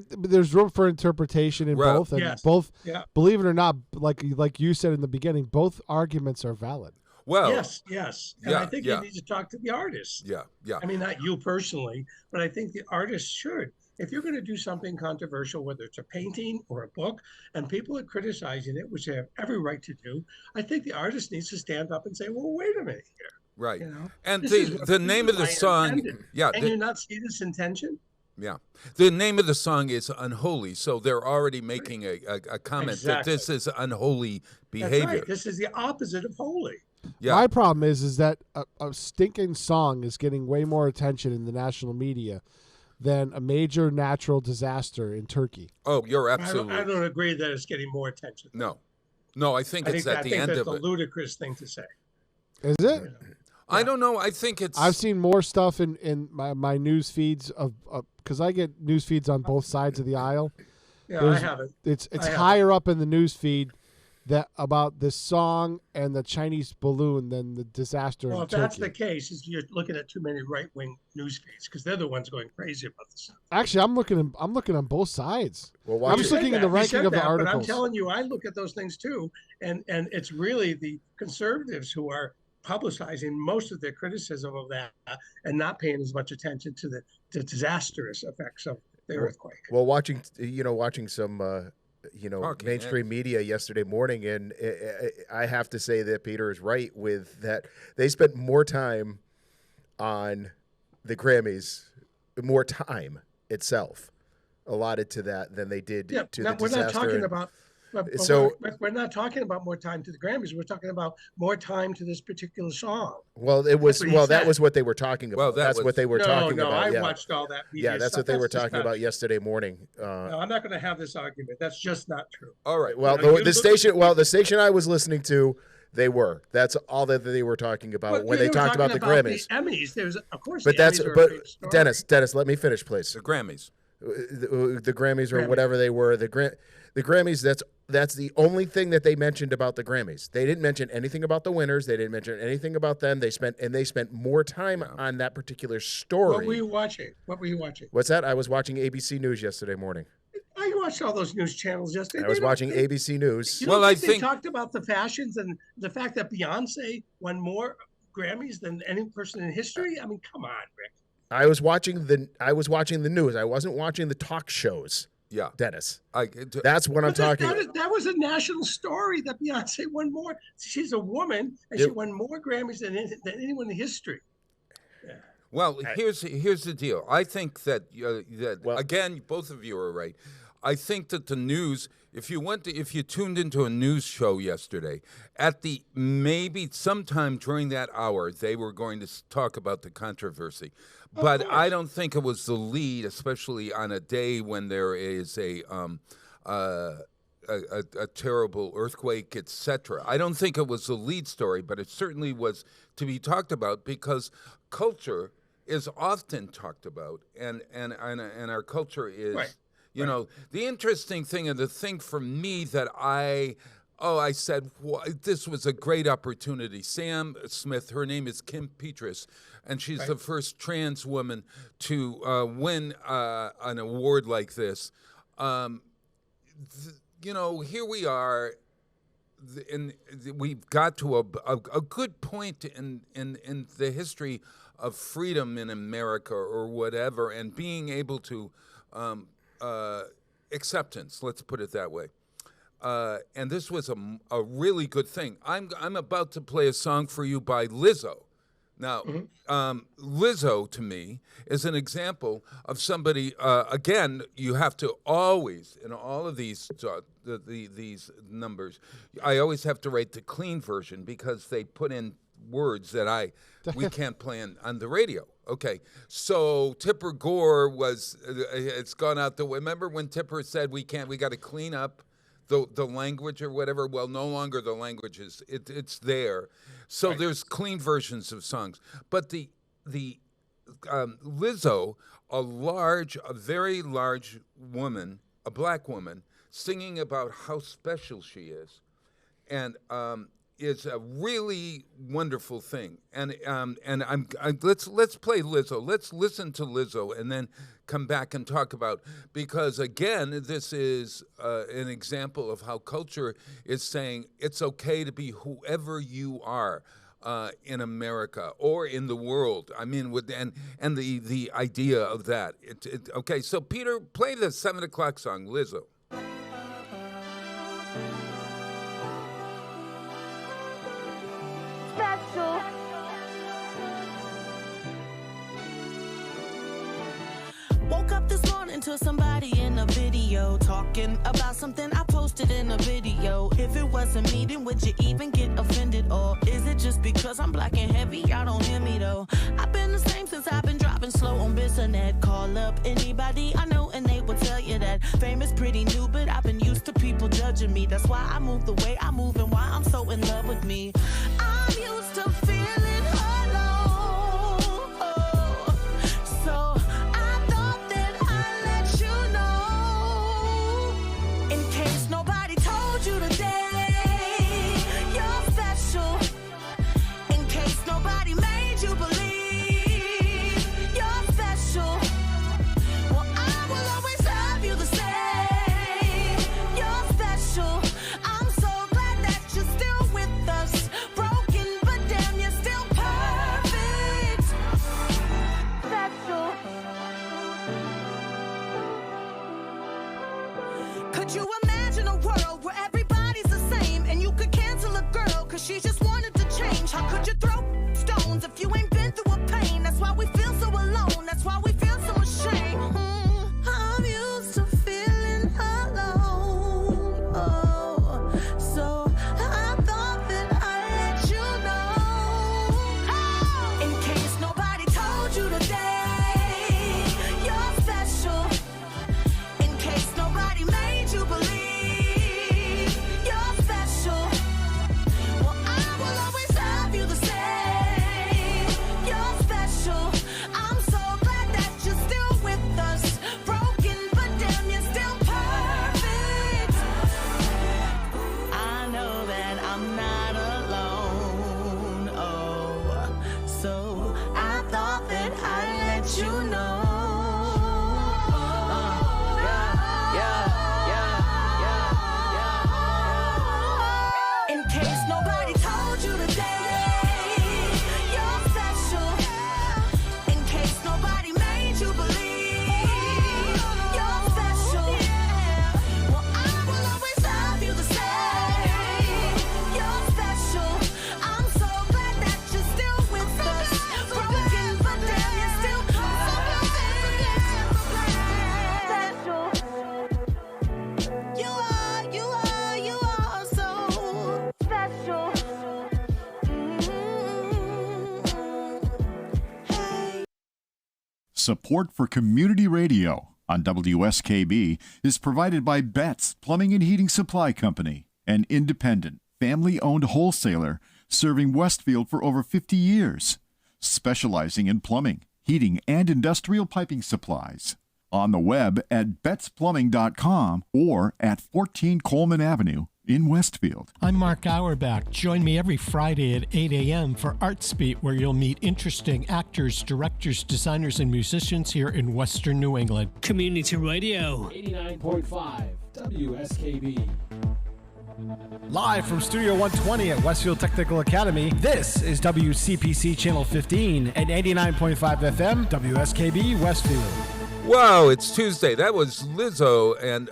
There's room for interpretation in both, and both. Yeah. Believe it or not, like you said in the beginning, both arguments are valid. Well, yes, and I think you need to talk to the artists. Yeah. I mean, not you personally, but I think the artist should. If you're going to do something controversial, whether it's a painting or a book, and people are criticizing it, which they have every right to do, I think the artist needs to stand up and say, well, wait a minute here. Right. And the name of the song, Can you not see this intention? Yeah. The name of the song is Unholy, so they're already making a comment that this is unholy behavior. That's right. This is the opposite of holy. Yeah. My problem is that a stinking song is getting way more attention in the national media than a major natural disaster in Turkey. Oh, you're absolutely. I don't agree that it's getting more attention. No, I think it's at the end of it. That's a ludicrous thing to say. Is it? Yeah. I don't know. I think it's. I've seen more stuff in my news feeds because I get news feeds on both sides of the aisle. Yeah, I haven't. It's higher up in the news feed that about this song and the Chinese balloon than the disaster in Turkey. Well, if that's the case, you're looking at too many right-wing news feeds because they're the ones going crazy about this stuff. Actually, I'm looking on both sides. Well, I'm just looking at the ranking of the articles. But I'm telling you, I look at those things too, and it's really the conservatives who are publicizing most of their criticism of that and not paying as much attention to the disastrous effects of the earthquake. Well, watching some mainstream media yesterday morning, and I have to say that Peter is right with that. They spent more time on the Grammys, more time itself allotted to that than they did to the disaster. We're not talking about. So we're not talking about more time to the Grammys. We're talking about more time to this particular song. Well, it was that was what they were talking about. Well, that's what they were talking about. I watched all that. Yeah, that's what they were talking about yesterday morning. No, I'm not going to have this argument. That's just not true. All right. Well, the station I was listening to, they were. That's all that they were talking about when they talked about the Grammys. The Emmys. There's, of course. But Dennis, let me finish, please. The Grammys. The Grammys or whatever they were. The Grammys. That's the only thing that they mentioned about the Grammys. They didn't mention anything about the winners. They didn't mention anything about them. They spent more time on that particular story. What were you watching? What's that? I was watching ABC News yesterday morning. I watched all those news channels yesterday. I was watching ABC News. I think they talked about the fashions and the fact that Beyonce won more Grammys than any person in history. I mean, come on, Rick. I was watching the news. I wasn't watching the talk shows. Yeah, Dennis. That's what I'm talking about. That was a national story that Beyonce won more. She's a woman, and she won more Grammys than anyone in history. Yeah. Well, here's the deal. I think that again, both of you are right. I think that the news, if you tuned into a news show yesterday, maybe sometime during that hour, they were going to talk about the controversy. But I don't think it was the lead, especially on a day when there is a terrible earthquake, etc. I don't think it was the lead story, but it certainly was to be talked about because culture is often talked about, and our culture is. Right. The interesting thing and the thing for me that I said, this was a great opportunity. Sam Smith, her name is Kim Petras, and she's the first trans woman to win an award like this. Here we are, and we've got to a good point in the history of freedom in America or whatever, and being able to acceptance, let's put it that way. And this was a really good thing. I'm about to play a song for you by Lizzo. Now, Lizzo, to me, is an example of somebody, again, you have to always, in all of these these numbers, I always have to write the clean version because they put in words that we can't play on the radio. Okay, so Tipper Gore it's gone out the way. Remember when Tipper said we got to clean up the language or whatever? Well, no longer the language it's there. So there's clean versions of songs. But the Lizzo, a very large woman, a black woman, singing about how special she is, and is a really wonderful thing. And let's play Lizzo. Let's listen to Lizzo and then come back and talk about, because again, this is an example of how culture is saying it's okay to be whoever you are in America or in the world. I mean, and the idea of that. Okay, so Peter, play the 7 o'clock song, Lizzo. Woke up this morning to somebody in a video talking about something I posted in a video. If it wasn't me, then would you even get offended? Or is it just because I'm black and heavy, y'all don't hear me though? I've been the same since I've been driving slow on Bissonnet. Call up anybody I know and they will tell you that fame is pretty new, but I've been used to people judging me. That's why I move the way I move and why I'm so in love with me. I'm used to feeling alone. So you today, you're special. In case nobody made you believe you're special, well, I will always love you the same. You're special. I'm so glad that you're still with us, bro. change. How could you throw stones if you ain't been through a pain? That's why we feel so alone. That's why we feel so ashamed. I'm used to feeling alone. Oh, so I thought that I'd let you know. In case nobody told you today, you're special. In case nobody made you believe you're special. Well, I will always love you the same. You're special. I'm so glad that you're still with us. Broken, but damn, you're still perfect. I know that I'm not alone. Oh, so I thought that I'd let you know. In case nobody told you today, you're special. In case nobody made you believe you're special. Well, I will always love you the same. You're special. I'm so glad that you're still with us. Broken, but damn, you're still special. You are so special. Hey. Support for community radio on WSKB is provided by Betts Plumbing and Heating Supply Company, an independent, family-owned wholesaler serving Westfield for over 50 years, specializing in plumbing, heating, and industrial piping supplies. On the web at bettsplumbing.com or at 14 Coleman Avenue in Westfield. I'm Mark Auerbach. Join me every Friday at 8 a.m. for ArtsBeat, where you'll meet interesting actors, directors, designers, and musicians here in Western New England. Community Radio. 89.5 WSKB. Live from Studio 120 at Westfield Technical Academy, this is WCPC Channel 15 and 89.5 FM WSKB Westfield. Wow, it's Tuesday. That was Lizzo and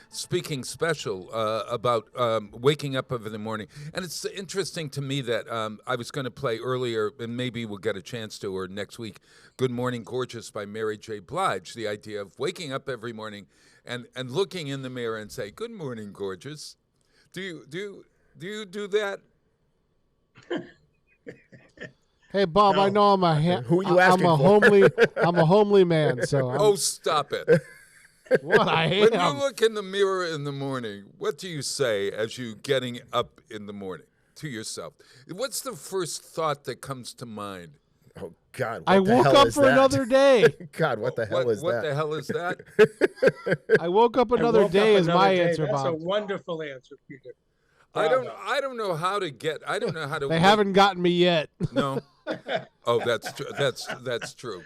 speaking special about waking up in the morning. And it's interesting to me that I was going to play earlier, and maybe we'll get a chance to, or next week, Good Morning Gorgeous by Mary J. Blige. The idea of waking up every morning and looking in the mirror and say, "Good morning, gorgeous." Do you do that? Hey Bob, I know I'm Who you asking for? I'm a homely man. So Oh, stop it. what I When you am. look in the mirror in the morning, what do you say as you getting up in the morning to yourself? What's the first thought that comes to mind? Oh God! I what the woke hell up is for that? another day. God, what the hell is What that? the hell is that? I woke up I another woke up day is another my day. answer, That's Bob. a wonderful answer, Peter. I don't know how to They haven't gotten me yet. No. Oh, that's true. That's true.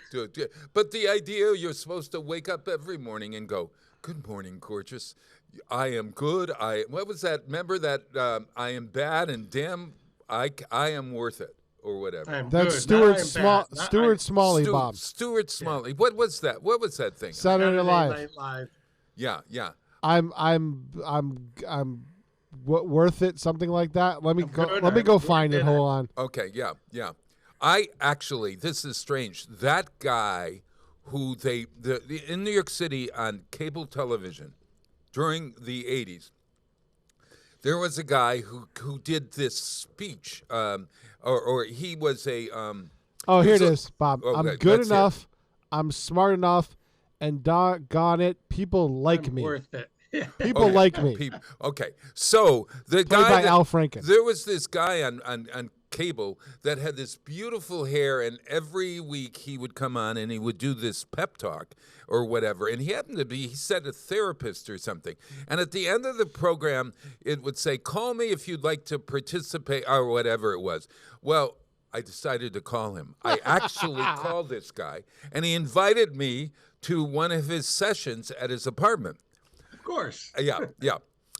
But the idea you're supposed to wake up every morning and go, "Good morning, gorgeous. I am good. What was that? Remember that I am bad and damn I am worth it or whatever." I'm That's good. Stuart Smalley, Bob. Stuart Smalley. What was that? What was that thing? Saturday Night Live. Night Live. Yeah. I'm worth it, something like that. Let me go find it. Hold on. Okay, yeah. I actually, this is strange. That guy who in New York City on cable television during the 80s, there was a guy who did this speech, or he was a. Oh, here it is, Bob. Oh, I'm okay, good that's enough. I'm smart enough, and doggone it, people like I'm me. worth it. People like me. Okay, so the Played guy by Al Franken. There was this guy on cable that had this beautiful hair, and every week he would come on and he would do this pep talk or whatever. And he happened to be, he said, a therapist or something. And at the end of the program, it would say, "Call me if you'd like to participate," or whatever it was. Well, I decided to call him. I actually called this guy, and he invited me to one of his sessions at his apartment. Of course. Yeah.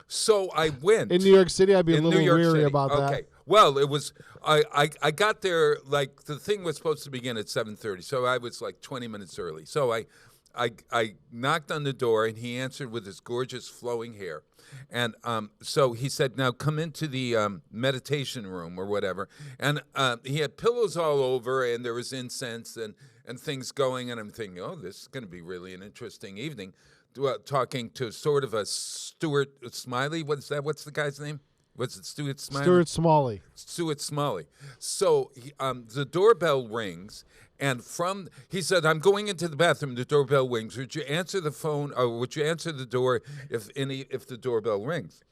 So I went. In New York City, I'd be a in little New York weary City. about that. Okay. Well, it was. I got there like the thing was supposed to begin at 7:30, so I was like 20 minutes early. So I knocked on the door, and he answered with his gorgeous flowing hair. And so he said, now come into the meditation room or whatever. And he had pillows all over, and there was incense and things going. And I'm thinking, oh, this is going to be really an interesting evening. Talking to sort of a Stuart Smiley. What's the guy's name? Was it Stuart Smiley? Stuart Smalley. Stuart Smalley. So the doorbell rings. And he said, I'm going into the bathroom. The doorbell rings. Would you answer the phone, or would you answer the door if the doorbell rings?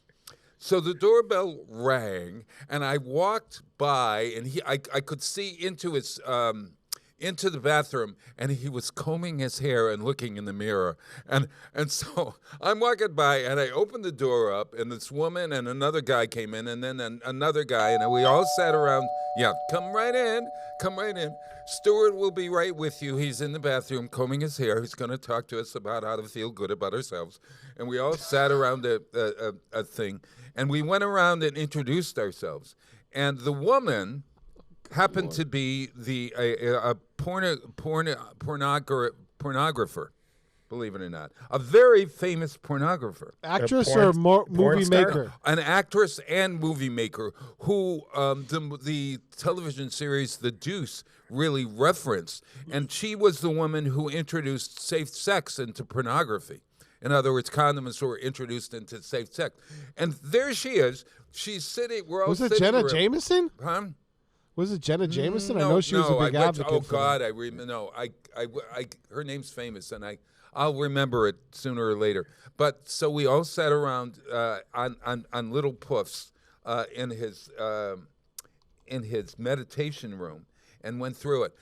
So the doorbell rang, and I walked by, and I could see into the bathroom, and he was combing his hair and looking in the mirror. And so I'm walking by, and I opened the door up, and this woman and another guy came in, and then another guy, and we all sat around. Yeah, come right in. Stuart will be right with you. He's in the bathroom combing his hair. He's going to talk to us about how to feel good about ourselves. And we all sat around a thing, and we went around and introduced ourselves. And the woman happened to be a pornographer, believe it or not, a very famous pornographer. Actress or movie maker? An actress and movie maker who the television series The Deuce really referenced. And she was the woman who introduced safe sex into pornography. In other words, condoms were introduced into safe sex. And there she is. She's sitting. We're all sitting. Was it Jenna Jameson? Huh? Was it Jenna Jameson? I know she was a big advocate. Oh God, I remember. No, her name's famous, and I'll remember it sooner or later. But so we all sat around on little puffs in his meditation room and went through it.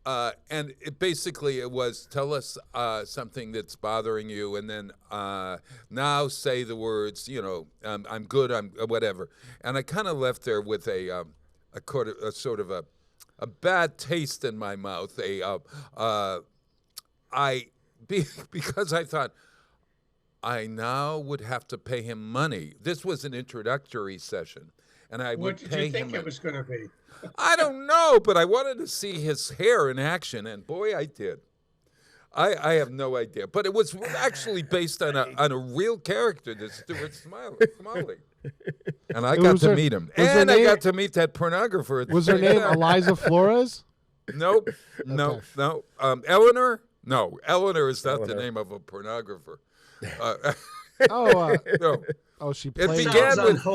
And it was, tell us something that's bothering you, and then now say the words, I'm good, I'm whatever. And I kind of left there with a sort of a bad taste in my mouth. Because I thought I now would have to pay him money. This was an introductory session, and I would pay him. What did you think it was going to be? I don't know, but I wanted to see his hair in action, and boy, I did. I have no idea, but it was actually based on a real character, that Stuart Smalley. And I got to meet him, and I got to meet that pornographer. Was her name Eliza Flores? Nope, no. Eleanor? No, Eleanor is not the name of a pornographer. No. Oh, she played. It began with.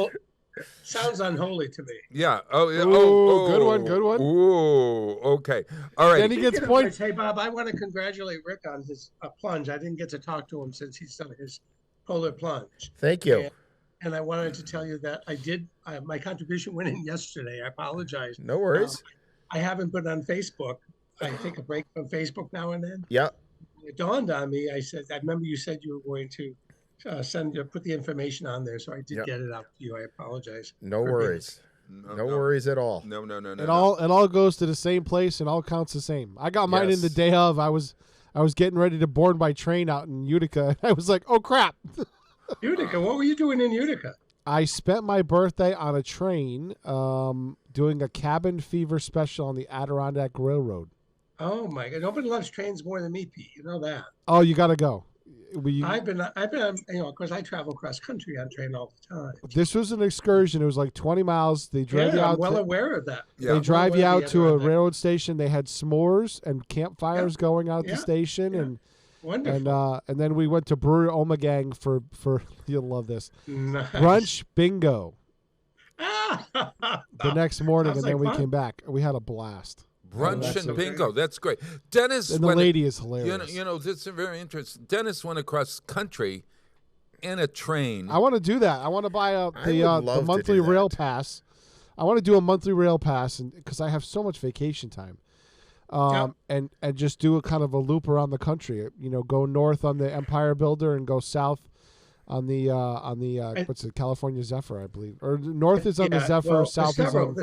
Sounds unholy to me. Yeah. Oh, yeah. Good one. Ooh, okay. All right. Then he gets points. Hey, Bob, I want to congratulate Rick on his plunge. I didn't get to talk to him since he's done his polar plunge. Thank you. And I wanted to tell you that I did. My contribution went in yesterday. I apologize. No worries. I haven't been on Facebook. I take a break from Facebook now and then. Yeah. It dawned on me. I remember you said you were going to put the information on there, so I did get it out to you. I apologize. No worries. No worries at all. No. It all goes to the same place and all counts the same. I got mine in the day of. I was getting ready to board my train out in Utica. I was like, oh crap. Utica? What were you doing in Utica? I spent my birthday on a train doing a cabin fever special on the Adirondack Railroad. Oh my God! Nobody loves trains more than me, Pete. You know that. Oh, you got to go. I've been, of course, I travel cross country on train all the time. This was an excursion. It was like 20 miles. They drive you out. I'm well aware of that. They drive you out to a railroad station. They had s'mores and campfires going out at the station, and wonderful. And then we went to Brewery Omegang for you'll love this brunch bingo. The next morning, and then we came back. We had a blast. Brunch and bingo. That's great. Dennis, and the lady is hilarious. You know, this is very interesting. Dennis went across country in a train. I want to do that. I want to buy the monthly rail pass. I want to do a monthly rail pass, because I have so much vacation time. And just do a kind of a loop around the country. Go north on the Empire Builder and go south on the what's it, California Zephyr, I believe, or north is on the Zephyr, south is on.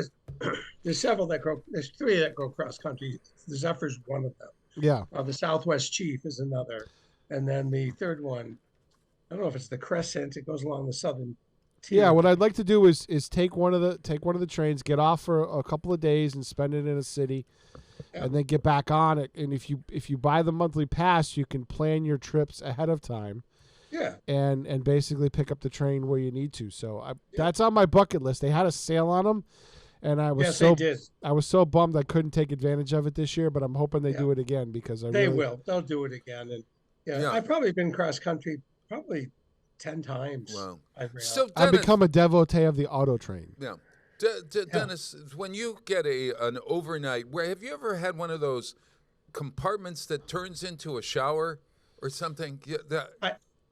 There's several that go. There's three that go cross country. The Zephyr's one of them. Yeah. The Southwest Chief is another, and then the third one, I don't know if it's the Crescent. It goes along the southern Yeah, what I'd like to do is take one of the trains, get off for a couple of days, and spend it in a city, and then get back on it. And if you buy the monthly pass, you can plan your trips ahead of time. Yeah. And basically pick up the train where you need to. So that's on my bucket list. They had a sale on them, and I was I was so bummed I couldn't take advantage of it this year. But I'm hoping they do it again because they will. They'll do it again. And I've probably been cross country probably 10 times. Wow. So I've become a devotee of the auto train. Yeah. Dennis, when you get an overnight, have you ever had one of those compartments that turns into a shower or something?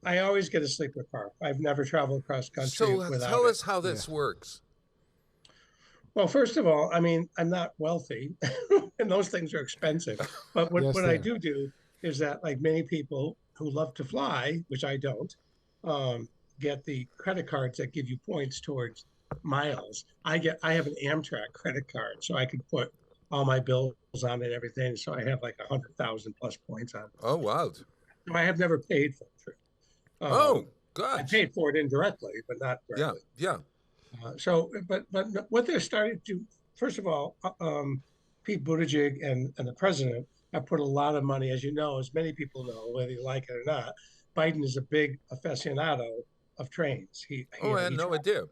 I always get a sleeper car. I've never traveled cross country. So tell us how this works. Well, first of all, I mean, I'm not wealthy, and those things are expensive. But what I do is that, like many people who love to fly, which I don't, get the credit cards that give you points towards miles. I have an Amtrak credit card, so I can put all my bills on it and everything. So I have like 100,000 plus points on it. Oh, wow. So I have never paid for the trip. God! I paid for it indirectly, but not directly. Yeah. But what they're starting to, first of all, Pete Buttigieg and the president have put a lot of money, as you know, as many people know, whether you like it or not. Biden is a big aficionado of trains. I had no idea.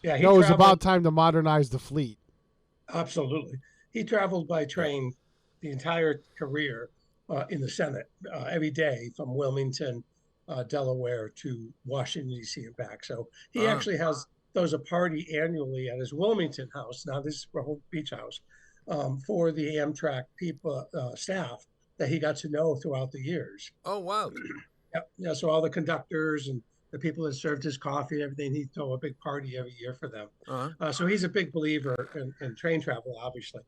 Yeah, it was about time to modernize the fleet. Absolutely, he traveled by train the entire career in the Senate every day from Wilmington, Delaware to Washington, D.C. and back. So he actually throws a party annually at his Wilmington house. Now this is Rehoboth Beach house for the Amtrak people staff that he got to know throughout the years. Oh, wow. Yeah. So all the conductors and the people that served his coffee and everything, he'd throw a big party every year for them. So he's a big believer in train travel, obviously.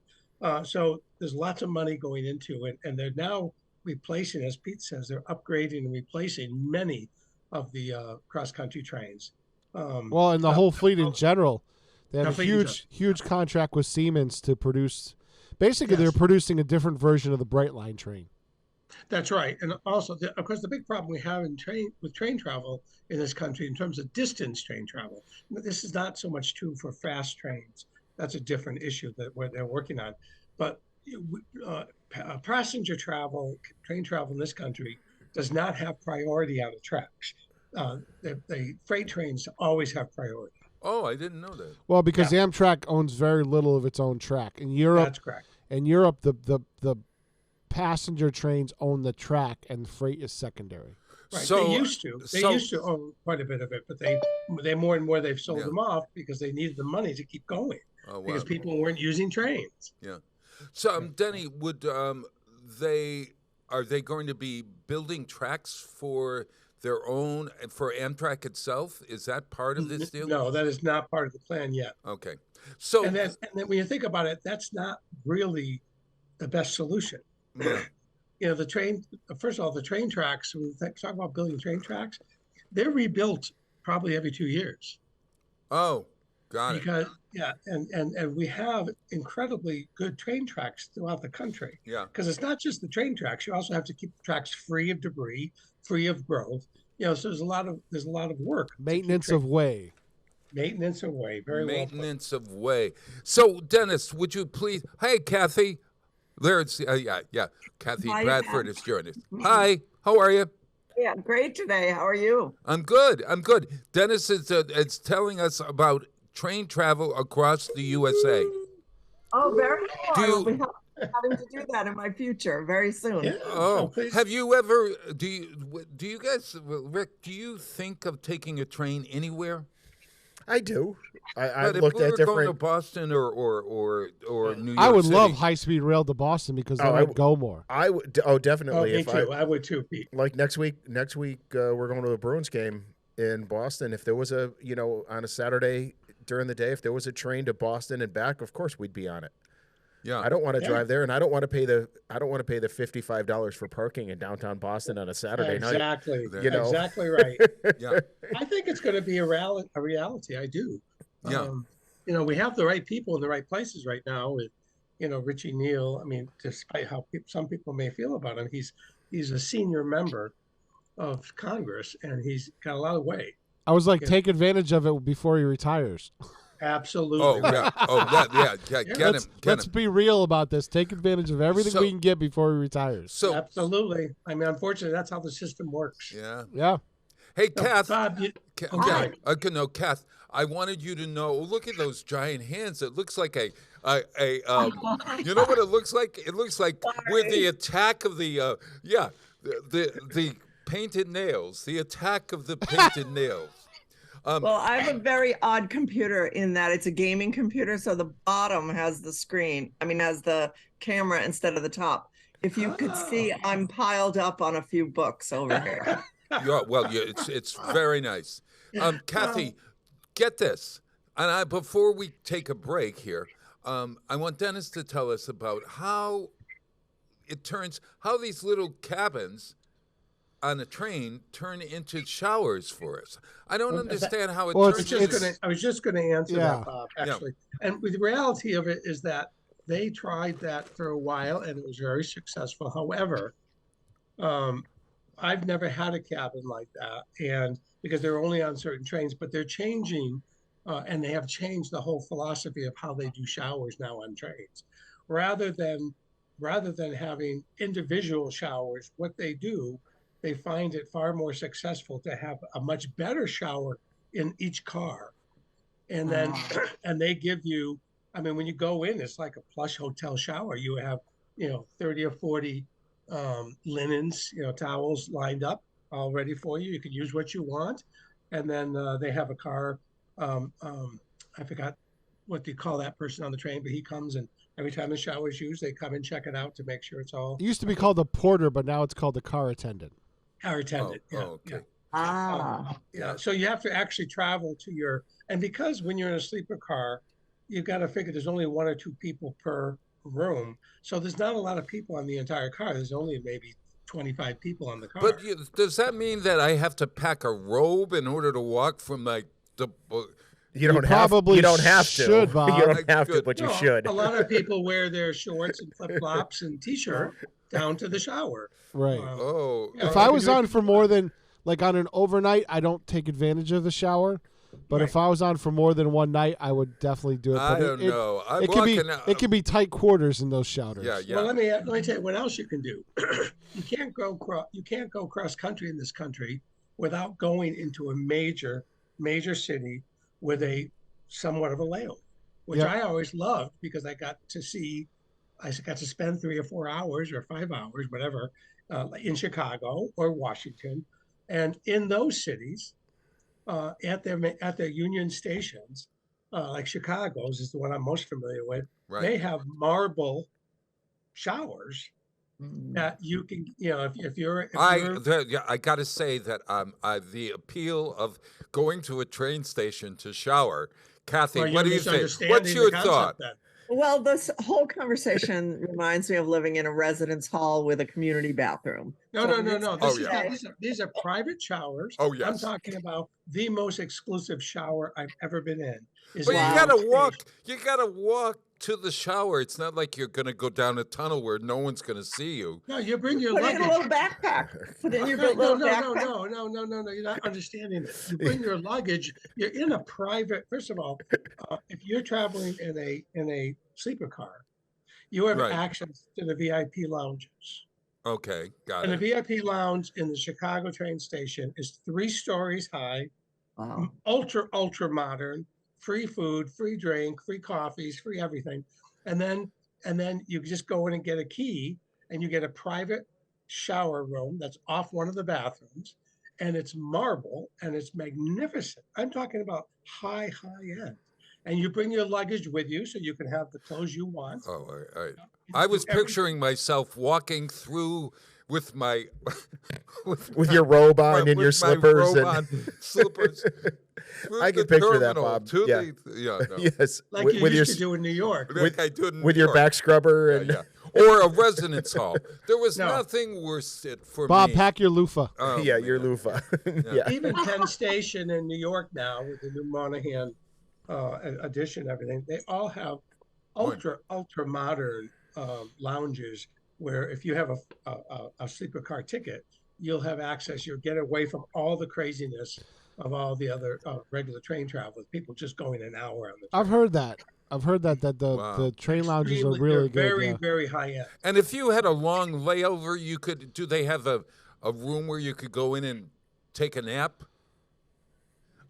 So there's lots of money going into it, and they're now replacing, as Pete says, they're upgrading and replacing many of the cross-country trains. And the whole fleet in general. They have a huge contract with Siemens to produce. Basically, they're producing a different version of the Brightline train. That's right. And also, of course, the big problem we have with train travel in this country in terms of distance train travel, this is not so much true for fast trains. That's a different issue that they're working on. But passenger travel, train travel in this country does not have priority on the tracks. The freight trains always have priority. Oh, I didn't know that. Well, because Amtrak owns very little of its own track. In Europe, that's correct. In Europe, the passenger trains own the track and freight is secondary. Right. So they used to own quite a bit of it, but they more and more they've sold them off because they needed the money to keep going. Oh, wow. Because people weren't using trains. Yeah. So Denny, are they going to be building tracks for their own, for Amtrak itself? Is that part of this deal? No, that is not part of the plan yet. Okay. So and then when you think about it, that's not really the best solution. Yeah. The train, first of all, the train tracks, when we talk about building train tracks, they're rebuilt probably every 2 years. Oh, got it. Because and we have incredibly good train tracks throughout the country. Yeah. Because it's not just the train tracks. You also have to keep the tracks free of debris, free of growth. So there's a lot of work. Maintenance of way. Maintenance of way. Very well. Maintenance of way. So Dennis, would you please? Hey, Kathy. Kathy Bradford is joining us. Hi, how are you? Yeah, great today. How are you? I'm good. Dennis is telling us about train travel across the USA. Oh, very cool. I'll be having to do that in my future very soon. Yeah, oh, have you ever? Do you guys, Rick? Do you think of taking a train anywhere? I do. I've looked at different. Going to Boston or New York I would City. love high-speed rail to Boston because then I'd go more. I would. Oh, definitely. Me too. I would too, Pete. Like next week, we're going to a Bruins game in Boston. If there was a, on a Saturday during the day, if there was a train to Boston and back, of course we'd be on it. Yeah. I don't want to drive there, and I don't want to pay the $55 for parking in downtown Boston on a Saturday night. Exactly. Exactly right. Yeah. I think it's going to be a reality. I do. Yeah. We have the right people in the right places right now with, Richie Neal. I mean, despite how some people may feel about him, he's a senior member of Congress, and he's got a lot of weight. I was like, take advantage of it before he retires. Absolutely. Oh yeah. Oh yeah. Get him. Let's be real about this. Take advantage of everything we can get before he retires. So absolutely. I mean, unfortunately, that's how the system works. Yeah. Yeah. Hey, Kath. Bob, Kath. I wanted you to know. Look at those giant hands. It looks like a you know what it looks like? It looks like with the attack of the the painted nails. The attack of the painted nails. Well, I have a very odd computer in that it's a gaming computer, so the bottom has the screen. I mean, has the camera instead of the top. If you could see, I'm piled up on a few books over here. It's very nice. Kathy, get this. And before we take a break here, I want Dennis to tell us about how these little cabins on a train turn into showers for us. I don't understand how it turns. I was just going to answer that, Bob, actually. Yeah. And the reality of it is that they tried that for a while and it was very successful. However, I've never had a cabin like that, and because they're only on certain trains, but they're changing, and they have changed the whole philosophy of how they do showers now on trains. Rather than having individual showers, what they do, they find it far more successful to have a much better shower in each car. And then, and they give you, I mean, when you go in, it's like a plush hotel shower. You have, 30 or 40 linens, towels lined up all ready for you. You can use what you want. And then they have a car. I forgot what they call that person on the train, but he comes and every time the shower is used, they come and check it out to make sure it's all. It used to be called a porter, but now it's called a car attendant. Car attendant. Okay. Yeah. So you have to actually travel to and because when you're in a sleeper car, you've got to figure there's only 1 or 2 people per room. So there's not a lot of people on the entire car. There's only maybe 25 people on the car. But does that mean that I have to pack a robe in order to walk from like the? You don't have to. Bob. You don't have to, but you should. A lot of people wear their shorts and flip-flops and T-shirt down to the shower. Right. If I was on for more than on an overnight, I don't take advantage of the shower. But if I was on for more than one night, I would definitely do it. But I don't know. It can be tight quarters in those showers. Yeah. Well, let me tell you what else you can do. You can't go cross country in this country without going into a major city with a somewhat of a layover, which I always loved because I got to spend 3 or 4 hours or 5 hours, whatever, in Chicago or Washington, and in those cities, at their Union stations, like Chicago's is the one I'm most familiar with. Right. They have marble showers that you can, I got to say that the appeal of going to a train station to shower, Kathy, what do you think? What's your thought? Then. Well, this whole conversation reminds me of living in a residence hall with a community bathroom. No. These are private showers. Oh, yes. I'm talking about the most exclusive shower I've ever been in. But you gotta walk. You gotta walk to the shower. It's not like you're gonna go down a tunnel where no one's gonna see you. No, you bring your luggage. Put in a little backpack. Put in your little backpack. No. You're not understanding it. You bring your luggage. You're in a private. First of all, if you're traveling in a sleeper car, you have access to the VIP lounges. Okay, got it. And the VIP lounge in the Chicago train station is 3 stories high, ultra modern, free food, free drink, free coffees, free everything. And then you just go in and get a key and you get a private shower room that's off one of the bathrooms, and it's marble and it's magnificent. I'm talking about high end. And you bring your luggage with you so you can have the clothes you want. Oh, all right. I was picturing myself walking through with my with your robe on and your slippers slippers. I can picture that, Bob. Yes, like you used to do in New York. With your back scrubber and or a residence hall. There was nothing worse for Bob, me. Bob, pack your loofah. Your loofah. Even Penn Station in New York now with the new Monahan addition, everything, they all have ultra modern lounges where if you have a sleeper car ticket, you'll have access. You'll get away from all the craziness of all the other regular train travelers. People just going an hour on the train. I've heard that. The train lounges are really good. Very, very high end. And if you had a long layover, do they have a room where you could go in and take a nap?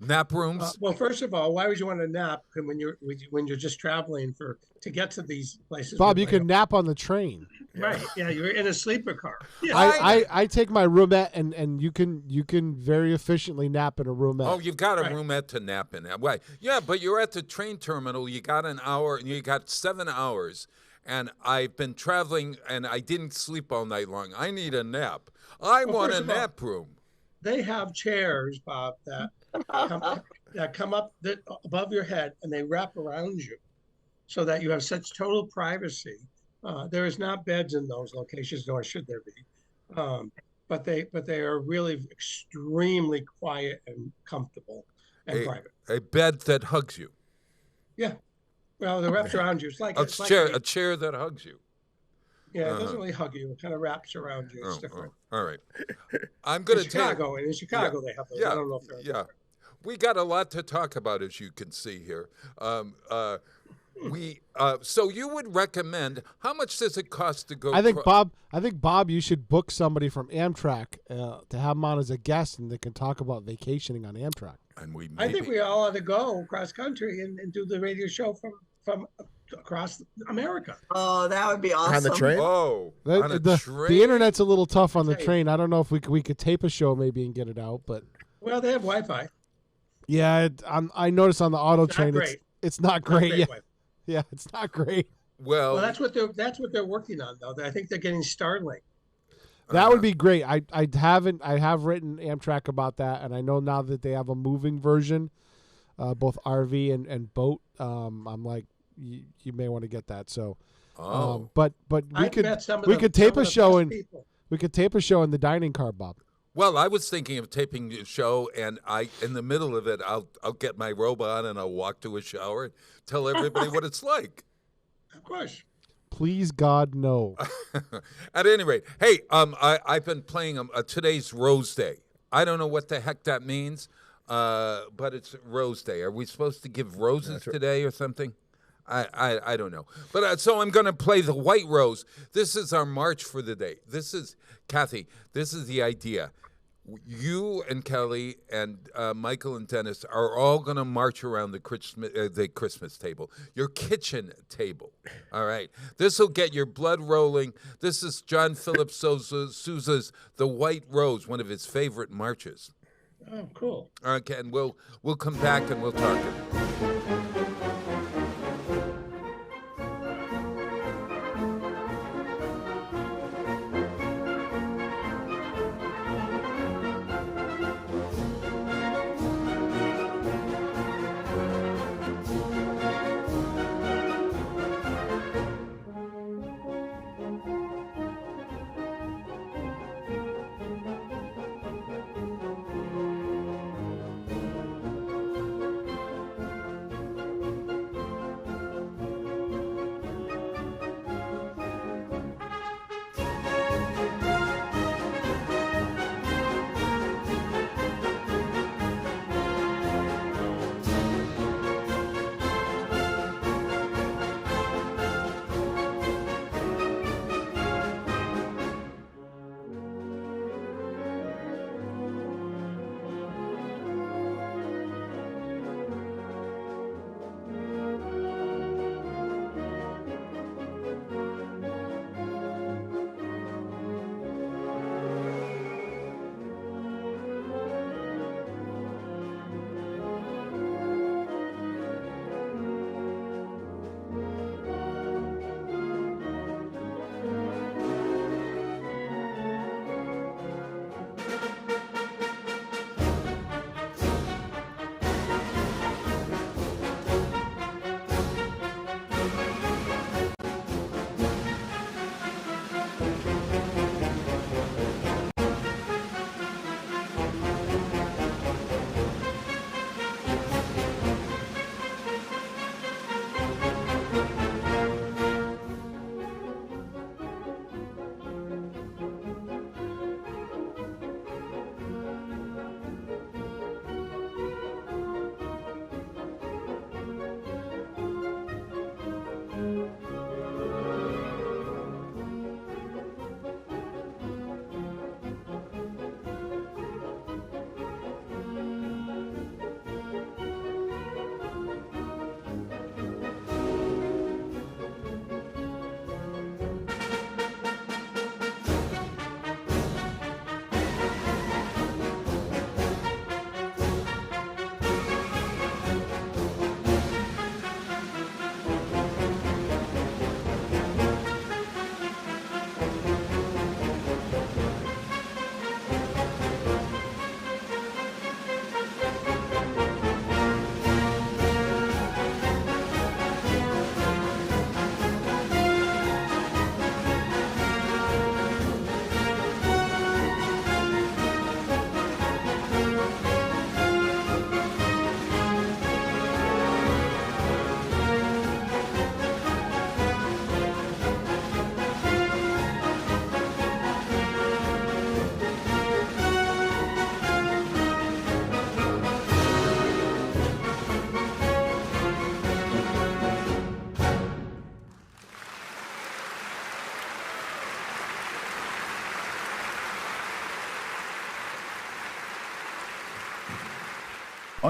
Nap rooms? Well, first of all, why would you want to nap when you're just traveling to get to these places? Bob, you can nap on the train. Right. Yeah, you're in a sleeper car. Yeah. I take my roomette and you can very efficiently nap in a roomette. Oh, you've got a roomette to nap in. Right. Yeah, but you're at the train terminal. You got an hour, and you got 7 hours. And I've been traveling, and I didn't sleep all night long. I need a nap. I want a nap room. They have chairs, Bob, that come up above your head, and they wrap around you so that you have such total privacy. There is not beds in those locations, nor should there be. But they are really extremely quiet and comfortable and private. A bed that hugs you. Yeah. Well, it wraps around you. It's like a chair that hugs you. Yeah, it doesn't really hug you. It kind of wraps around you. It's different. All right. I'm going to Chicago. In Chicago, they have those. I don't know if they're. Yeah. We got a lot to talk about, as you can see here. So you would recommend, how much does it cost to go? I think Bob, you should book somebody from Amtrak to have them on as a guest, and they can talk about vacationing on Amtrak. And I think we all ought to go cross country and do the radio show from across America. Oh, that would be awesome. On the train? Oh, on a train? The internet's a little tough on the train. I don't know if we could tape a show maybe and get it out, but well, they have Wi-Fi. Yeah, I noticed on the auto train it's not great. Yeah, it's not great. Well, that's what they're working on though. I think they're getting Starlink. That would be great. I have written Amtrak about that, and I know now that they have a moving version, both RV and boat. I'm like, you may want to get that. So, but we could tape a show in the dining car, Bob. Well, I was thinking of taping a show, and in the middle of it, I'll get my robe on and I'll walk to a shower and tell everybody what it's like. Of course. Please, God, no. At any rate, hey, I've been playing today's Rose Day. I don't know what the heck that means, but it's Rose Day. Are we supposed to give roses today or something? I don't know. But so I'm going to play the White Rose. This is our march for the day. Kathy, this is the idea. You and Kelly and Michael and Dennis are all going to march around the Christmas table, your kitchen table. All right. This will get your blood rolling. This is John Philip Sousa's The White Rose, one of his favorite marches. Oh, cool. Okay, and we'll come back and we'll talk.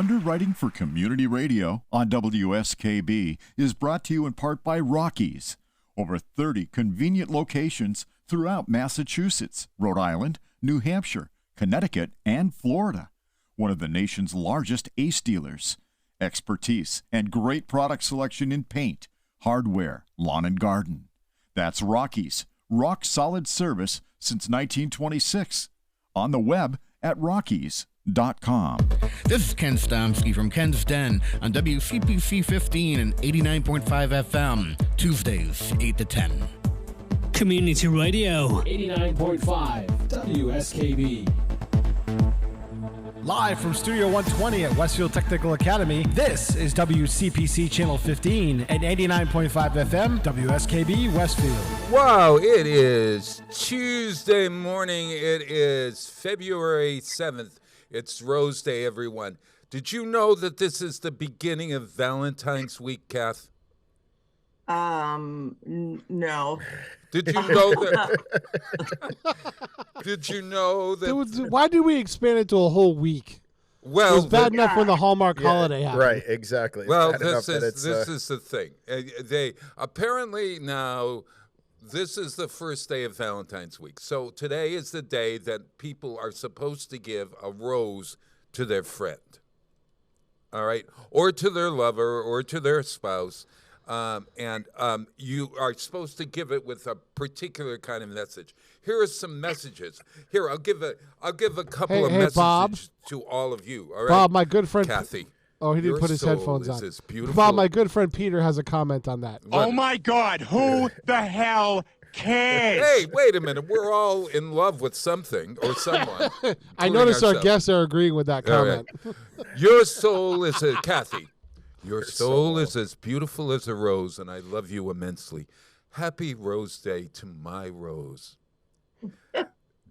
Underwriting for Community Radio on WSKB is brought to you in part by Rockies. Over 30 convenient locations throughout Massachusetts, Rhode Island, New Hampshire, Connecticut, and Florida. One of the nation's largest Ace dealers. Expertise and great product selection in paint, hardware, lawn and garden. That's Rockies. Rock solid service since 1926. On the web at Rockies.com. This is Ken Stomsky from Ken's Den on WCPC 15 and 89.5 FM, Tuesdays, 8 to 10. Community Radio. 89.5 WSKB. Live from Studio 120 at Westfield Technical Academy, this is WCPC Channel 15 and 89.5 FM, WSKB Westfield. Wow, it is Tuesday morning. It is February 7th. It's Rose Day, everyone. Did you know that this is the beginning of Valentine's Week, Kath? No. Did you know that? Did you know that? Why did we expand it to a whole week? Well, it was bad enough when the Hallmark holiday happened. Right, exactly. Well, this is the thing. They apparently now. This is the first day of Valentine's Week. So today is the day that people are supposed to give a rose to their friend. All right? Or to their lover or to their spouse. And you are supposed to give it with a particular kind of message. Here are some messages. Here, I'll give a couple of messages Bob, to all of you. All right? Bob, my good friend Kathy. Oh, he didn't put his headphones on. Bob, my good friend Peter has a comment on that. What? Oh, my God. Who the hell cares? Hey, wait a minute. We're all in love with something or someone. I notice our guests are agreeing with that comment. Right. Your soul is Kathy. Your soul is as beautiful as a rose, and I love you immensely. Happy Rose Day to my Rose.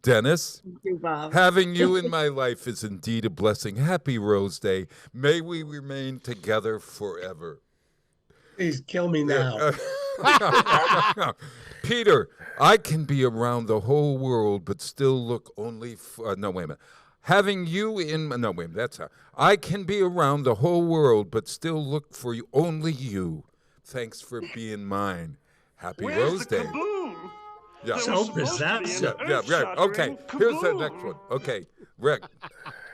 Dennis, thank you, Bob. Having you in my life is indeed a blessing. Happy Rose Day. May we remain together forever. Please kill me now. Peter, I can be around the whole world, but still look only no, wait a minute. Having you in no, wait a minute, that's how. I can be around the whole world, but still look for you, only you. Thanks for being mine. Happy Rose Day. Yeah. So bizarre. Yeah. Okay, here's the next one. Okay, Rick,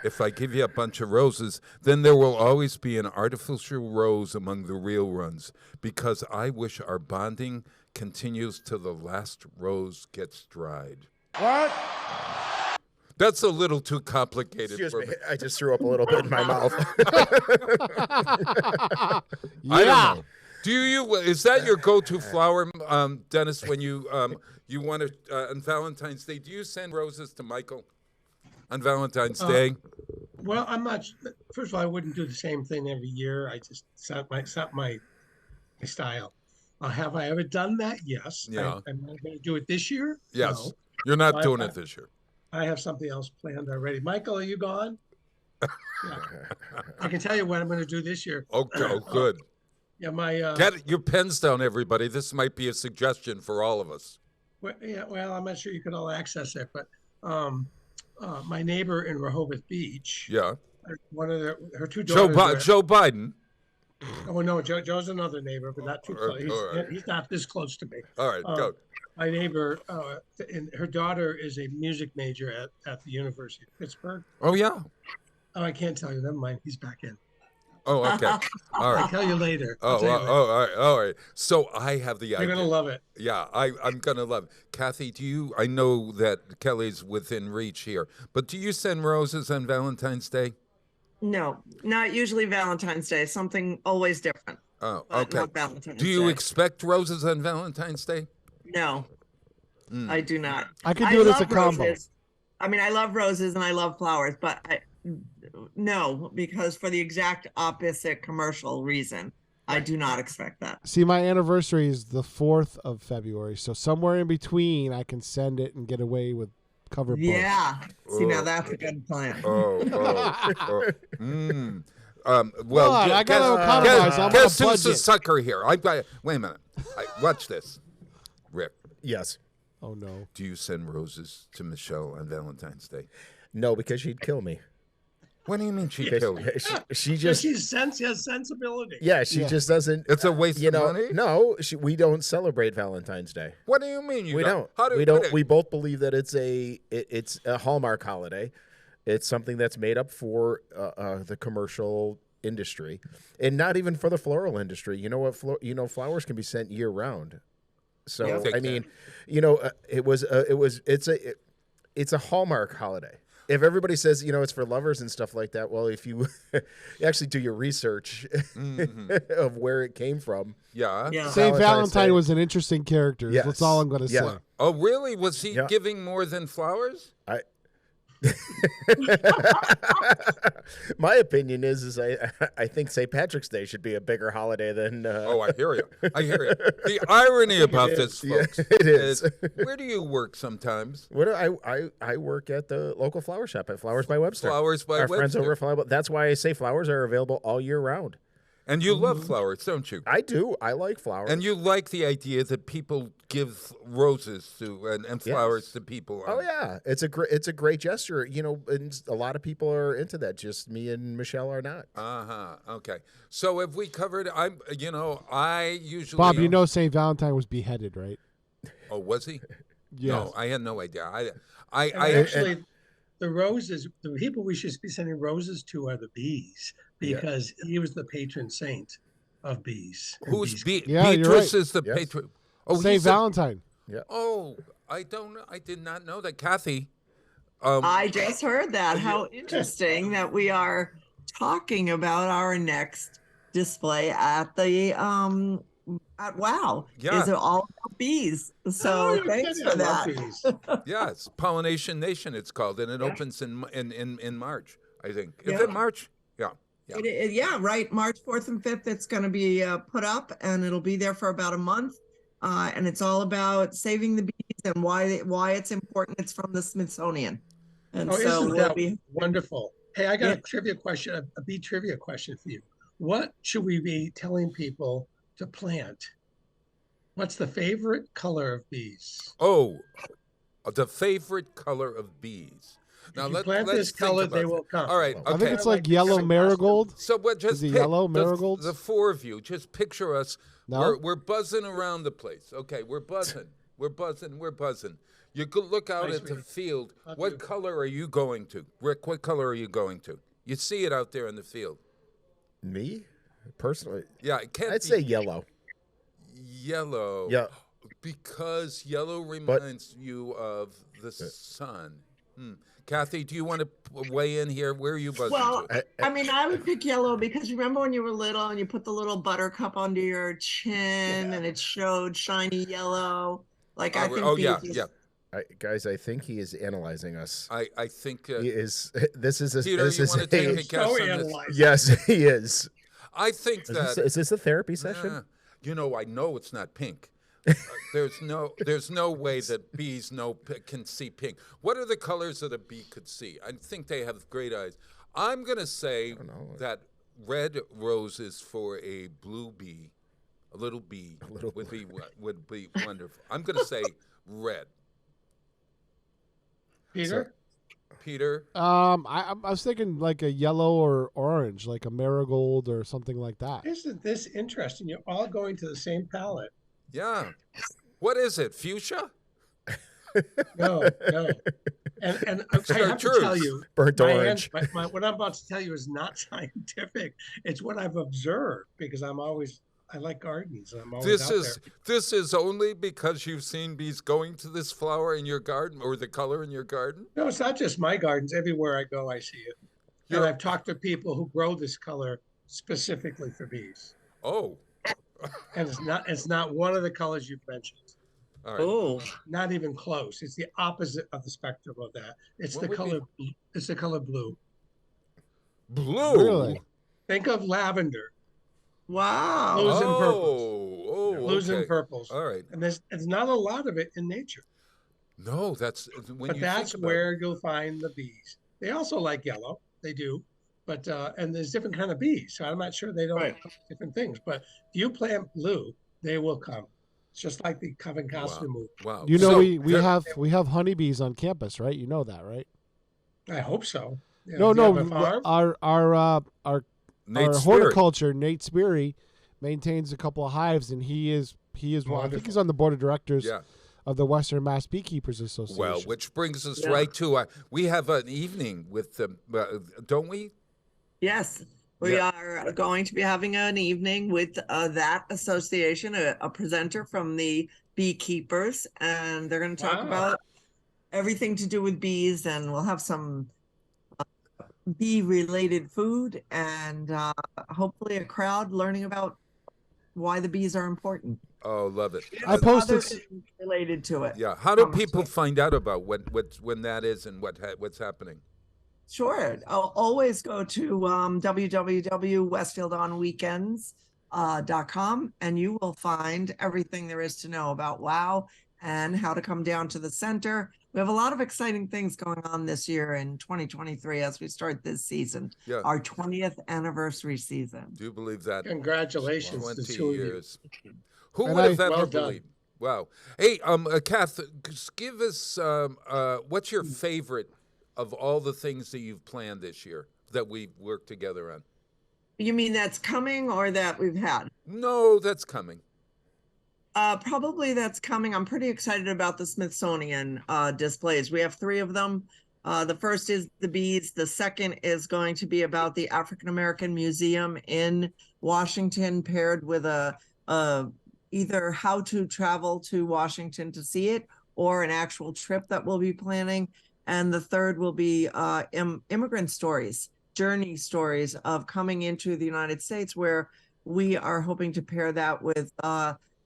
if I give you a bunch of roses, then there will always be an artificial rose among the real ones, because I wish our bonding continues till the last rose gets dried. What? That's a little too complicated for me. I just threw up a little bit in my mouth. I don't know. Is that your go-to flower, Dennis, when you want to, on Valentine's Day, do you send roses to Michael on Valentine's Day? Well, I'm not, first of all, I wouldn't do the same thing every year. It's not my style. Have I ever done that? Yes. Yeah. I'm not going to do it this year? Yes. No. You're not doing it this year. I have something else planned already. Michael, are you gone? Yeah. I can tell you what I'm going to do this year. Okay, good. Yeah, my get your pens down, everybody. This might be a suggestion for all of us. Well, I'm not sure you can all access it, but my neighbor in Rehoboth Beach. Yeah. One of her two daughters. Joe Biden. Oh no, Joe's another neighbor, but not too close. He's not this close to me. All right, go. My neighbor, and her daughter is a music major at the University of Pittsburgh. Oh yeah. Oh, I can't tell you. Never mind. He's back in. Oh, okay. All right. I'll tell you later. All right. So I have the idea. You're gonna love it. Yeah, I'm gonna love it. Kathy, I know that Kelly's within reach here, but do you send roses on Valentine's Day? No, not usually Valentine's Day. Something always different. Oh, okay. Not Valentine's do you Day. expect roses on Valentine's Day? No, I do not. I could do it as a combo. Roses. I mean, I love roses and I love flowers, but no, because for the exact opposite commercial reason, I do not expect that. See, my anniversary is the 4th of February, so somewhere in between, I can send it and get away with cover both. Yeah. See, now that's a good plan. Well, I got to compromise. I'm guess on a who's the budget. sucker here? Wait a minute. Watch this. Rick. Yes. Oh, no. Do you send roses to Michelle on Valentine's Day? No, because she'd kill me. What do you mean she killed him? She just she has sensibility. Yeah, she just doesn't. It's a waste of money. No, we don't celebrate Valentine's Day. What do you mean we don't? We don't. We both believe that it's a Hallmark holiday. It's something that's made up for the commercial industry, and not even for the floral industry. You know what? Flowers can be sent year round. So I mean, it's a Hallmark holiday. If everybody says, it's for lovers and stuff like that, well, if you actually do your research of where it came from. Yeah. St. Valentine was an interesting character. Yes. That's all I'm going to say. Oh, really? Was he giving more than flowers? My opinion is I think St. Patrick's Day should be a bigger holiday than. Oh, I hear you. The irony about this, folks, is where do you work sometimes? I work at the local flower shop at Flowers by Webster. Flowers by Our Webster. friends over at Flower. That's why I say flowers are available all year round. And you love flowers, don't you? I do. I like flowers. And you like the idea that people give roses to and flowers to people. Oh yeah, it's a great gesture. And a lot of people are into that. Just me and Michelle are not. Okay. So if we covered, I usually Bob, St. Valentine was beheaded, right? Oh, was he? Yes. No, I had no idea. I actually. The roses, the people we should be sending roses to are the bees, because he was the patron saint of bees. Who's Yeah, Beatrice right. is the patron. Oh, St. Valentine. Yeah. Oh, I did not know that. Kathy. I just heard that. How interesting that we are talking about our next display at the at WOW. Yeah. Is it all about bees? So thanks for that. Yeah, it's Pollination Nation, it's called, and it opens in March, I think. Is it March? Yeah. Right. March 4th and 5th, it's going to be put up, and it'll be there for about a month. And it's all about saving the bees and why it's important. It's from the Smithsonian. And so isn't that wonderful? Hey, I got a trivia question, a bee trivia question for you. What should we be telling people to plant? What's the favorite color of bees? Oh, the favorite color of bees. Now, if you plant this color, they will come. All right. Okay. I think it's like yellow marigold. So what? Just pick yellow marigolds. The four of you. Just picture us. No? We're buzzing around the place. Okay, we're buzzing. We're buzzing. You could look out at the field. What color are you going to, Rick? What color are you going to? You see it out there in the field. Me, personally. Yeah, it can't. I'd say yellow. Yellow. Yeah. Because yellow reminds you of the sun. Kathy, do you want to weigh in here? Where are you buzzing? Well, I would pick yellow because remember when you were little and you put the little buttercup under your chin and it showed shiny yellow? Like I think. Oh yeah. Guys, I think he is analyzing us. I think he is. This is a. Peter, this you is want to take a guess on this? Yes, he is. I think is this a therapy session? I know it's not pink. There's no way that bees can see pink. What are the colors that a bee could see? I think they have great eyes. I'm going to say that red roses for a blue bee, a little bee would be wonderful. I'm going to say red. Peter? I was thinking like a yellow or orange, like a marigold or something like that. Isn't this interesting? You're all going to the same palette. Yeah. What is it? Fuchsia? No. And I have to tell you, burnt orange. What I'm about to tell you is not scientific. It's what I've observed because I like gardens. I'm always This is only because you've seen bees going to this flower in your garden or the color in your garden? No, it's not just my gardens. Everywhere I go, I see it. And I've talked to people who grow this color specifically for bees. Oh. And it's not one of the colors you've mentioned. All right. Oh, not even close. It's the opposite of the spectrum of that. It's the color blue. Blue. Really? Think of lavender. Wow. Blues and purples. Blues and purples. All right. And there's not a lot of it in nature. No, that's where you'll find the bees. They also like yellow. They do. But and there's different kind of bees, so I'm not sure they don't have different things. But if you plant blue, they will come. It's just like the Covent Garden movie. Wow. You know, we have honeybees on campus, right? You know that, right? I hope so. Yeah, No, do you no. have a farm? Our Nate Sperry. horticulture, Nate Sperry, maintains a couple of hives, and he is well, I think he's on the board of directors of the Western Mass Beekeepers Association. Well, which brings us right to we have an evening with the don't we? Yes, we are going to be having an evening with that association, a presenter from the beekeepers, and they're going to talk about everything to do with bees, and we'll have some bee-related food, and hopefully a crowd learning about why the bees are important. Oh, love it. I posted related to it. Yeah. How do people find out about when that is and what's happening? Sure. I'll always go to www.westfieldonweekends.com, and you will find everything there is to know about WOW and how to come down to the center. We have a lot of exciting things going on this year in 2023 as we start this season, our 20th anniversary season. Do you believe that? Congratulations 20 to 2 years. Who would have ever believed? Wow. Hey, Kath, give us what's your favorite of all the things that you've planned this year that we've worked together on? You mean that's coming or that we've had? No, that's coming. Probably that's coming. I'm pretty excited about the Smithsonian displays. We have 3 of them. The first is the bees. The second is going to be about the African American Museum in Washington, paired with either how to travel to Washington to see it or an actual trip that we'll be planning. And the third will be immigrant stories, journey stories of coming into the United States, where we are hoping to pair that with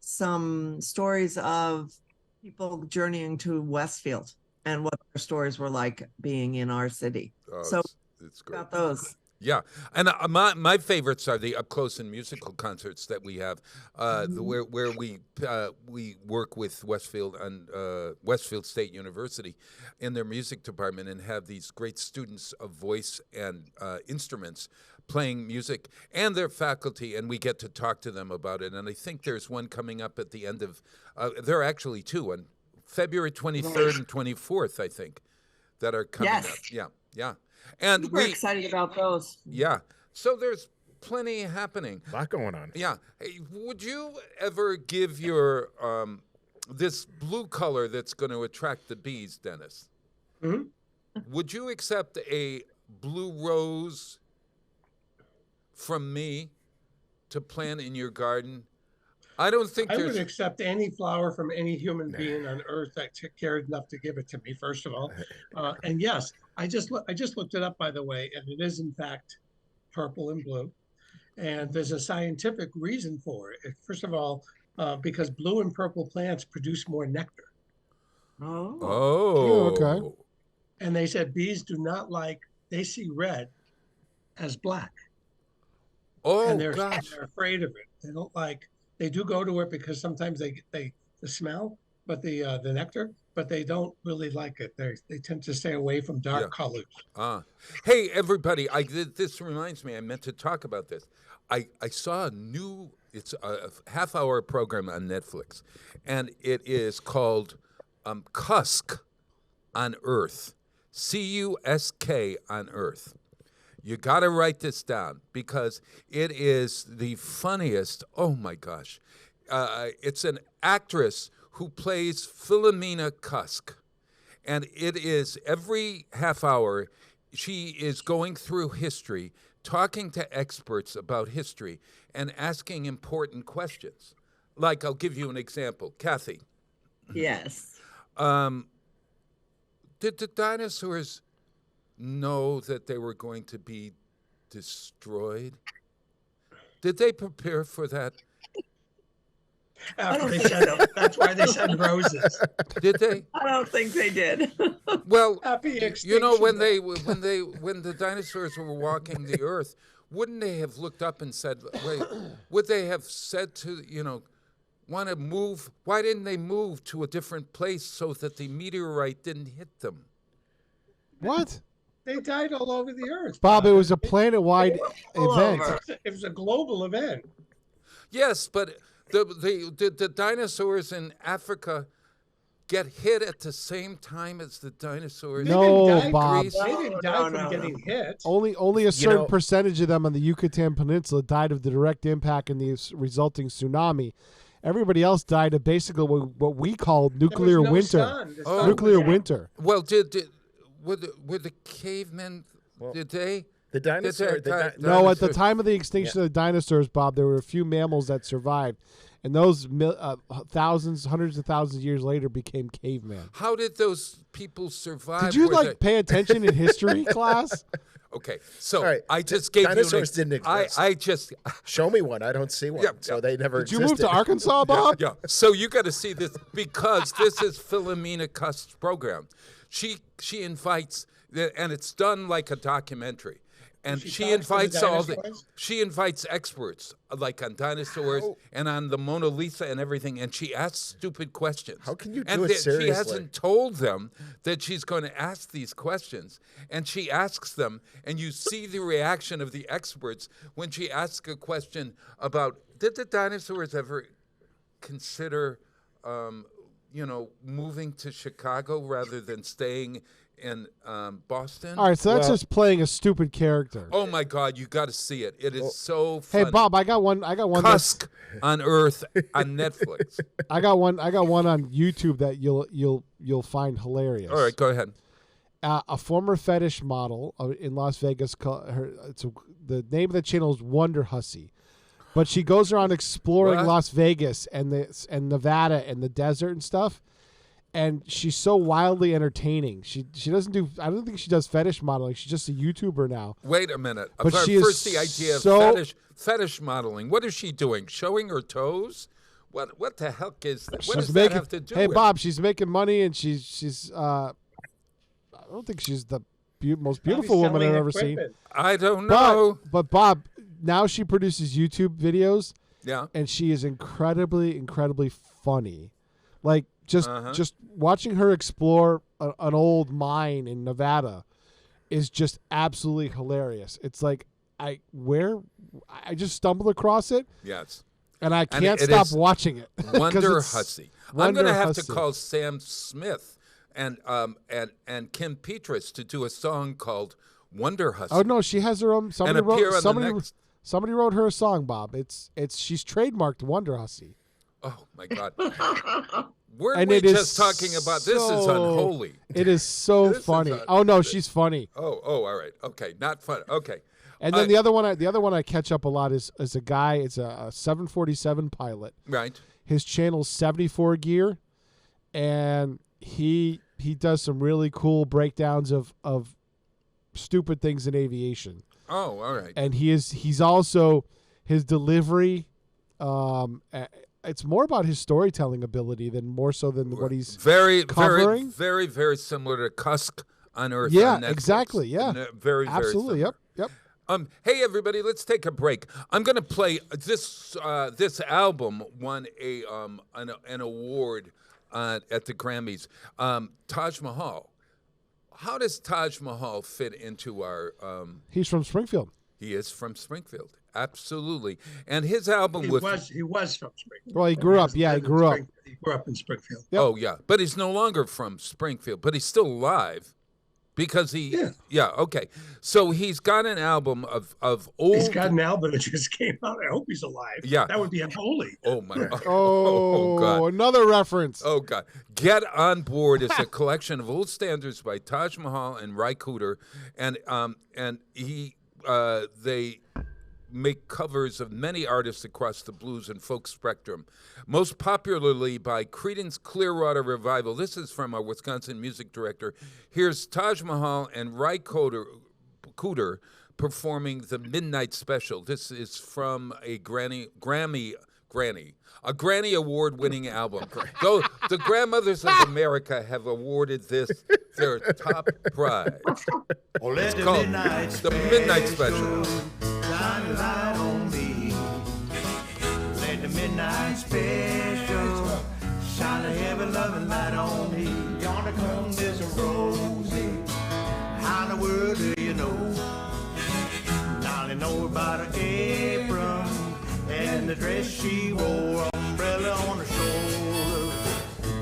some stories of people journeying to Westfield and what their stories were like being in our city. So it's great. About those. Yeah, and my favorites are the up close and musical concerts that we have, where we work with Westfield and Westfield State University in their music department and have these great students of voice and instruments playing music and their faculty, and we get to talk to them about it. And I think there's one coming up at the end of. There are actually 2 on February 23rd and 24th, I think, that are coming up. Yeah. And we're excited about those. Yeah. So there's plenty happening. A lot going on. Yeah. Hey, would you ever give your this blue color that's going to attract the bees, Dennis? Mm-hmm. Would you accept a blue rose from me to plant in your garden? I don't think I would accept any flower from any human being on earth that cared enough to give it to me, first of all. And yes, I just looked it up, by the way, and it is in fact purple and blue. And there's a scientific reason for it. First of all, because blue and purple plants produce more nectar. Oh, okay. And they said bees do not they see red as black. Oh, and they're gosh. afraid of it. They don't they do go to it because sometimes they the smell, but the nectar, but they don't really like it. They tend to stay away from dark colors. Hey, everybody! This reminds me. I meant to talk about this. I saw it's a half-hour program on Netflix, and it is called Cusk on Earth. C-U-S-K on Earth. You got to write this down because it is the funniest. Oh, my gosh. It's an actress who plays Philomena Cusk. And it is every half hour, she is going through history, talking to experts about history, and asking important questions. Like, I'll give you an example. Kathy. Yes. Did the dinosaurs know that they were going to be destroyed? Did they prepare for that? That's why they send roses. Did they? I don't think they did. Well, Happy you know, when the dinosaurs were walking the earth, wouldn't they have looked up and said, wait, would they have said to, want to move? Why didn't they move to a different place so that the meteorite didn't hit them? What? They died all over the earth. Bob, it was a planet-wide event. It was a global event. Yes, but the dinosaurs in Africa get hit at the same time as the dinosaurs? No, Bob. They didn't die from getting hit. Only a certain percentage of them on the Yucatan Peninsula died of the direct impact and the resulting tsunami. Everybody else died of basically what we call nuclear winter. Nuclear winter. Well, were the cavemen? Did they? The dinosaurs. No, at the time of the extinction of the dinosaurs, Bob, there were a few mammals that survived, and those hundreds of thousands of years later became cavemen. How did those people survive? Did you pay attention in history class? Okay, so I just gave dinosaurs didn't exist. I just show me one. I don't see one. So they never Did existed. you move to Arkansas, Bob? Yeah. So you got to see this because this is Philomena Cust's program. She invites, and it's done like a documentary. And she invites she invites experts like on dinosaurs and on the Mona Lisa and everything, and she asks stupid questions. How can you do it seriously? She hasn't told them that she's going to ask these questions, and she asks them, and you see the reaction of the experts when she asks a question about, did the dinosaurs ever consider, moving to Chicago rather than staying in Boston? All right, so that's just playing a stupid character. Oh my God, you got to see it. It is so funny. Hey, Bob, I got one. Tusk on Earth on Netflix. I got one on YouTube that you'll find hilarious. All right, go ahead. A former fetish model in Las Vegas. The name of the channel is Wonder Hussy, but she goes around exploring Las Vegas and Nevada and the desert and stuff. And she's so wildly entertaining. She doesn't do. I don't think she does fetish modeling. She's just a YouTuber now. Wait a minute. But first, the idea of fetish modeling. What is she doing? Showing her toes? What the heck is that? What does that have to do? Hey, with? Bob, she's making money, and she's. I don't think she's the most beautiful woman I've ever seen. I don't know. But Bob, now she produces YouTube videos. Yeah. And she is incredibly, incredibly funny. Like. Just watching her explore an old mine in Nevada is just absolutely hilarious. It's like I just stumbled across it. Yes. And I can't stop watching it. Wonder Hussy. I'm going to have to call Sam Smith and Kim Petras to do a song called Wonder Hussy. Oh no, she has her own. Somebody wrote her a song, Bob. She's trademarked Wonder Hussy. Oh my God. Weren't we just talking about this is unholy? It is so funny. Oh no, she's funny. Oh, all right. Okay, not fun. Okay. And then the other one I catch up a lot is a guy. It's a 747 pilot. Right. His channel's 74 Gear, and he does some really cool breakdowns of stupid things in aviation. Oh, all right. And he's also his delivery. It's more about his storytelling ability than what he's covering. Very, very similar to Tusk on Earth. Yeah, on Netflix. Exactly. Yeah, very, absolutely. Very Yep. Hey everybody, let's take a break. I'm going to play this. This album won an award at the Grammys. Taj Mahal. How does Taj Mahal fit into our? He's from Springfield. He is from Springfield. Absolutely. And his album he was from Springfield. Well, he grew up. Yeah, he grew up. He grew up in Springfield. Yep. Oh, yeah. But he's no longer from Springfield, but he's still alive because okay. So he's got an album of old. He's got an album that just came out. I hope he's alive. Yeah. That would be unholy. Oh, my God. Oh, God. Another reference. Oh, God. Get On Board is a collection of old standards by Taj Mahal and Ry Cooder. And they make covers of many artists across the blues and folk spectrum, most popularly by Creedence Clearwater Revival. This is from our Wisconsin music director. Here's Taj Mahal and Ry Cooder performing the Midnight Special. This is from a Grammy Award-winning album. Though the Grandmothers of America have awarded this their top prize. It's called the Midnight Special. Shine a light on me. Let the midnight special shine a heavy loving light on me. Yonder comes this Rosie. How in the world do you know? I only know about her apron and the dress she wore, umbrella on her shoulder.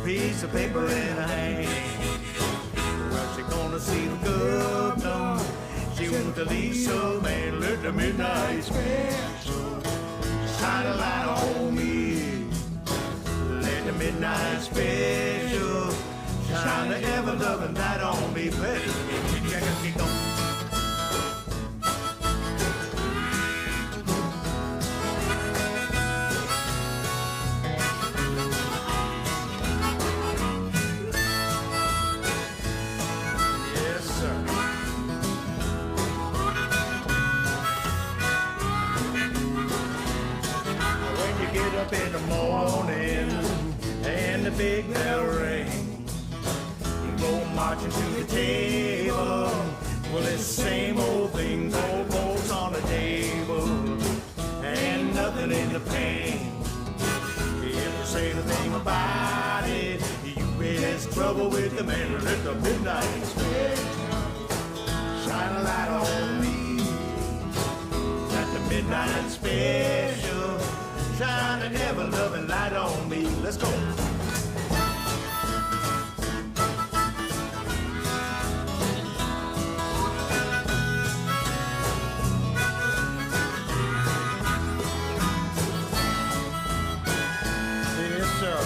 piece of paper in her hand. Well, she gonna see the governor. She wants to leave some man, let the midnight special shine a light on me. Let the midnight special shine the ever-loving light on me. Get on. Up in the morning and the big bell ring, you go marching to the table. Well, it's the same old thing, gold bolts on the table and nothing in the pan. If you say the thing about it, you there's trouble with the man. Let the midnight special shine a light on me. Let the midnight special shine an ever-loving light on me. Let's go. Yes, sir.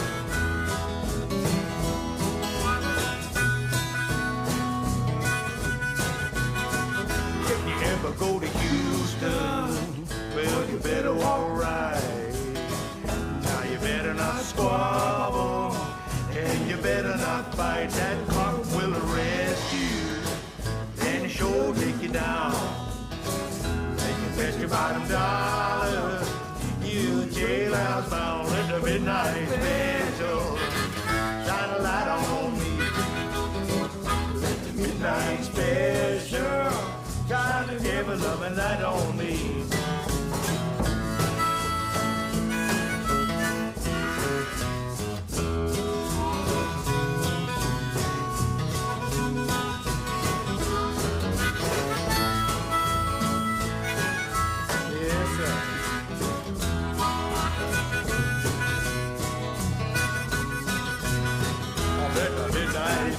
If you ever go to Houston, well, you better walk right. Better not squabble, and you better not fight. That cop will arrest you, and sure take you down. They can fetch you by them dollars. You jailhouse bound. Let the midnight special shine a light on me. Let the midnight special shine an ever-loving light on me.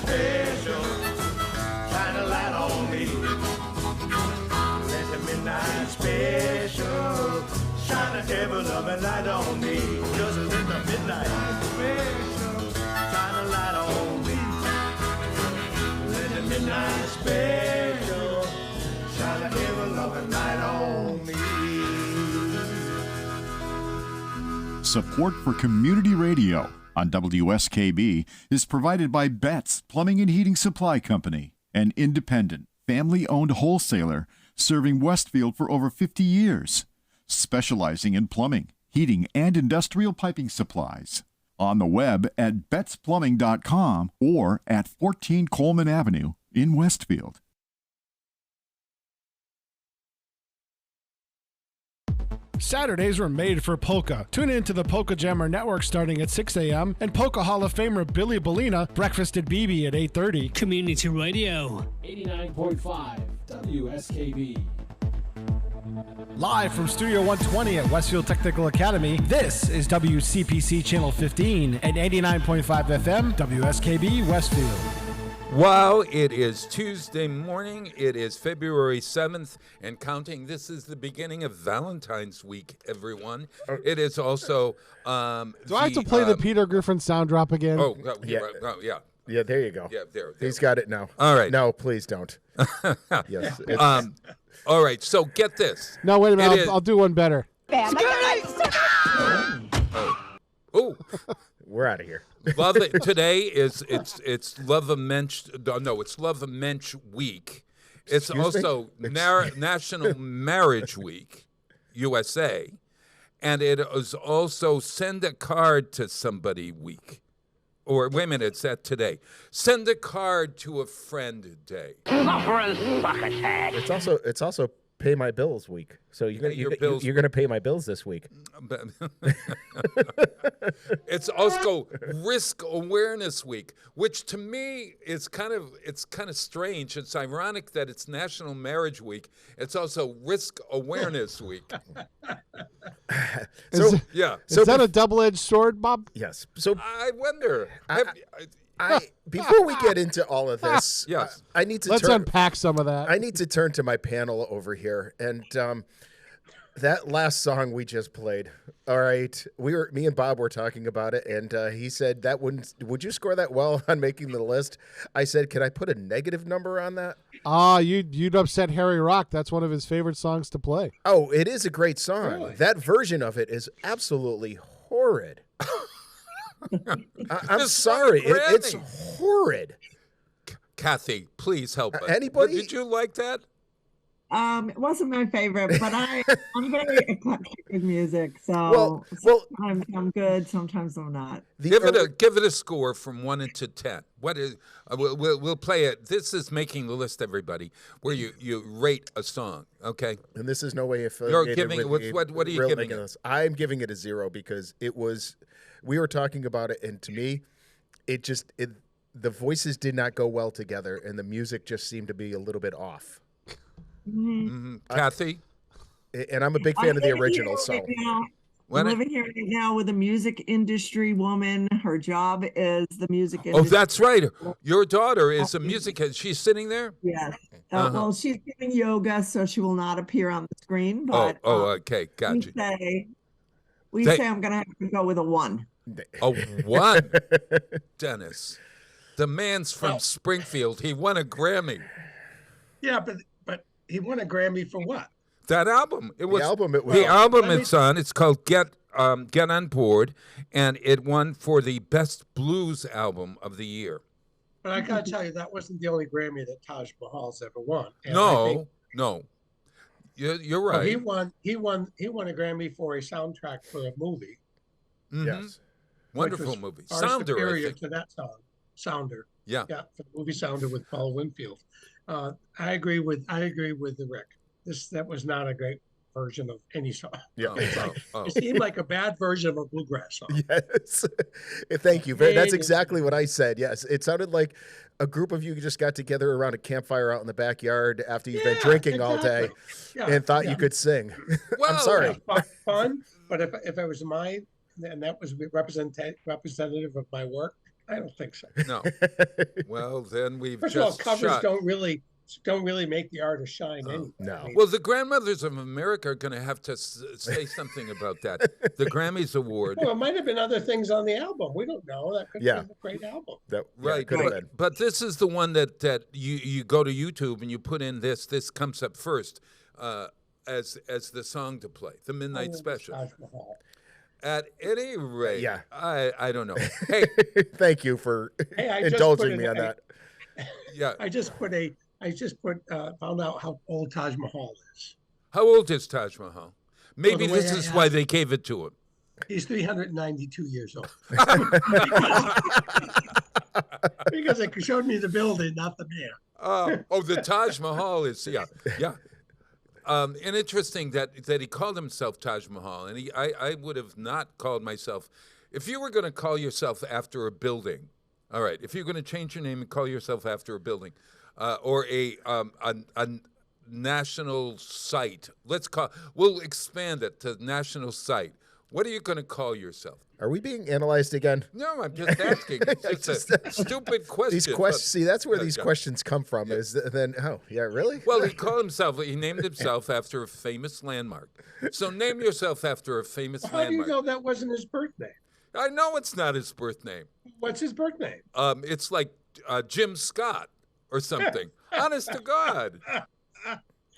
Special, shine a light on me. Let the midnight special shine a ever-loving light on me. Just let the midnight special shine a light on me. Let the midnight special shine a ever-loving light on me. Support for community radio on WSKB is provided by Betts Plumbing and Heating Supply Company, an independent, family-owned wholesaler serving Westfield for over 50 years, specializing in plumbing, heating, and industrial piping supplies. On the web at bettsplumbing.com or at 14 Coleman Avenue in Westfield. Saturdays were made for polka. Tune in to the Polka Jammer Network starting at 6 a.m. and Polka Hall of Famer Billy Bellina, Breakfast at BB at 8:30. Community Radio. 89.5 WSKB. Live from Studio 120 at Westfield Technical Academy, this is WCPC Channel 15 and 89.5 FM, WSKB Westfield. Wow, it is Tuesday morning. It is February 7th and counting. This is the beginning of Valentine's week, everyone. It is also... Do I have to play the Peter Griffin sound drop again? Oh, Yeah. Yeah. Yeah, there you go. Yeah, there. He's got it now. All right. No, please don't. Yes. All right, so get this. No, wait a minute. I'll do one better. Oh. We're out of here. Love it. Today is it's Love a Mensch. No, it's Love a Mensch Week. It's also National Marriage Week, USA, and it is also Send a Card to Somebody Week. Or wait a minute, it's that today. Send a card to a friend day. It's also Pay My Bills week. So you're gonna pay my bills this week. It's also Risk Awareness Week, which to me is kind of strange. It's ironic that it's National Marriage Week. It's also Risk Awareness Week. Is So that a double-edged sword, Bob? Yes. So I wonder. Before we get into all of this, yes, I need to Let's unpack some of that. I need to turn to my panel over here, and that last song we just played. All right, me and Bob were talking about it, and he said that would you score that well on making the list? I said, can I put a negative number on that? You'd upset Harry Rock. That's one of his favorite songs to play. Oh, it is a great song. Really? That version of it is absolutely horrid. I'm sorry. It's horrid. Kathy, please help us. Anybody? Did you like that? It wasn't my favorite, but I'm very eclectic with music, so sometimes I'm good, sometimes I'm not. Give it a score from 1 to 10. What is? We'll play it. This is making the list, everybody, where you rate a song. Okay. And this is no way if you're giving what are you giving it? I'm giving it a 0 because it was. We were talking about it, and to me, the voices did not go well together, and the music just seemed to be a little bit off. Mm-hmm. Kathy? And I'm a big fan of the original, so. I'm living here right now with a music industry woman. Her job is the music industry. Oh, that's right. Your daughter is a music. She's sitting there? Yes. Well, she's doing yoga, so she will not appear on the screen. But okay. Gotcha. We say I'm going to have to go with a 1. A 1? Dennis. The man's from Springfield. He won a Grammy. Yeah, but he won a Grammy for what? That album. It was the album it's on. It's called Get On Board, and it won for the best blues album of the year. But I gotta tell you, that wasn't the only Grammy that Taj Mahal's ever won. And No. You're right. Well, he won a Grammy for a soundtrack for a movie. Mm-hmm. Yes. Wonderful movie. Far Sounder, superior I think. to that song. Sounder. Yeah. Yeah, for the movie Sounder with Paul Winfield. I agree with the Rick. That was not a great version of any song. Yeah. It seemed like a bad version of a bluegrass song. Yes. Thank you. That's exactly what I said. Yes. It sounded like a group of you just got together around a campfire out in the backyard after you've been drinking all day and thought you could sing. Well, I'm sorry. Fun, but if it was mine and that was representative of my work, I don't think so. No. Well, then we've First just of all, covers shot. don't really make the artist shine anyway. No. Well, the Grandmothers of America are going to have to say something about that. The Grammys Award. Well, it might have been other things on the album. We don't know. That could have been a great album. Right. Could have been. But this is the one that you go to YouTube and you put in this. This comes up first as the song to play, the Midnight Special. Taj Mahal. At any rate, I don't know. Hey, thank you for indulging me on that. Yeah, I just found out how old Taj Mahal is. How old is Taj Mahal? Maybe this is why they gave it to him. He's 392 years old. Because it showed me the building, not the man. The Taj Mahal is yeah. And interesting that he called himself Taj Mahal, and I would have not called myself. If you were going to call yourself after a building, all right. If you're going to change your name and call yourself after a building, or a national site, we'll expand it to national site. What are you going to call yourself? Are we being analyzed again? No, I'm just asking. It's a stupid question. These questions, see, that's where these questions come from. Yeah. Is then, really? Well, he named himself after a famous landmark. So name yourself after a famous landmark. How do you know that wasn't his birth name? I know it's not his birth name. What's his birth name? It's like Jim Scott or something. Honest to God.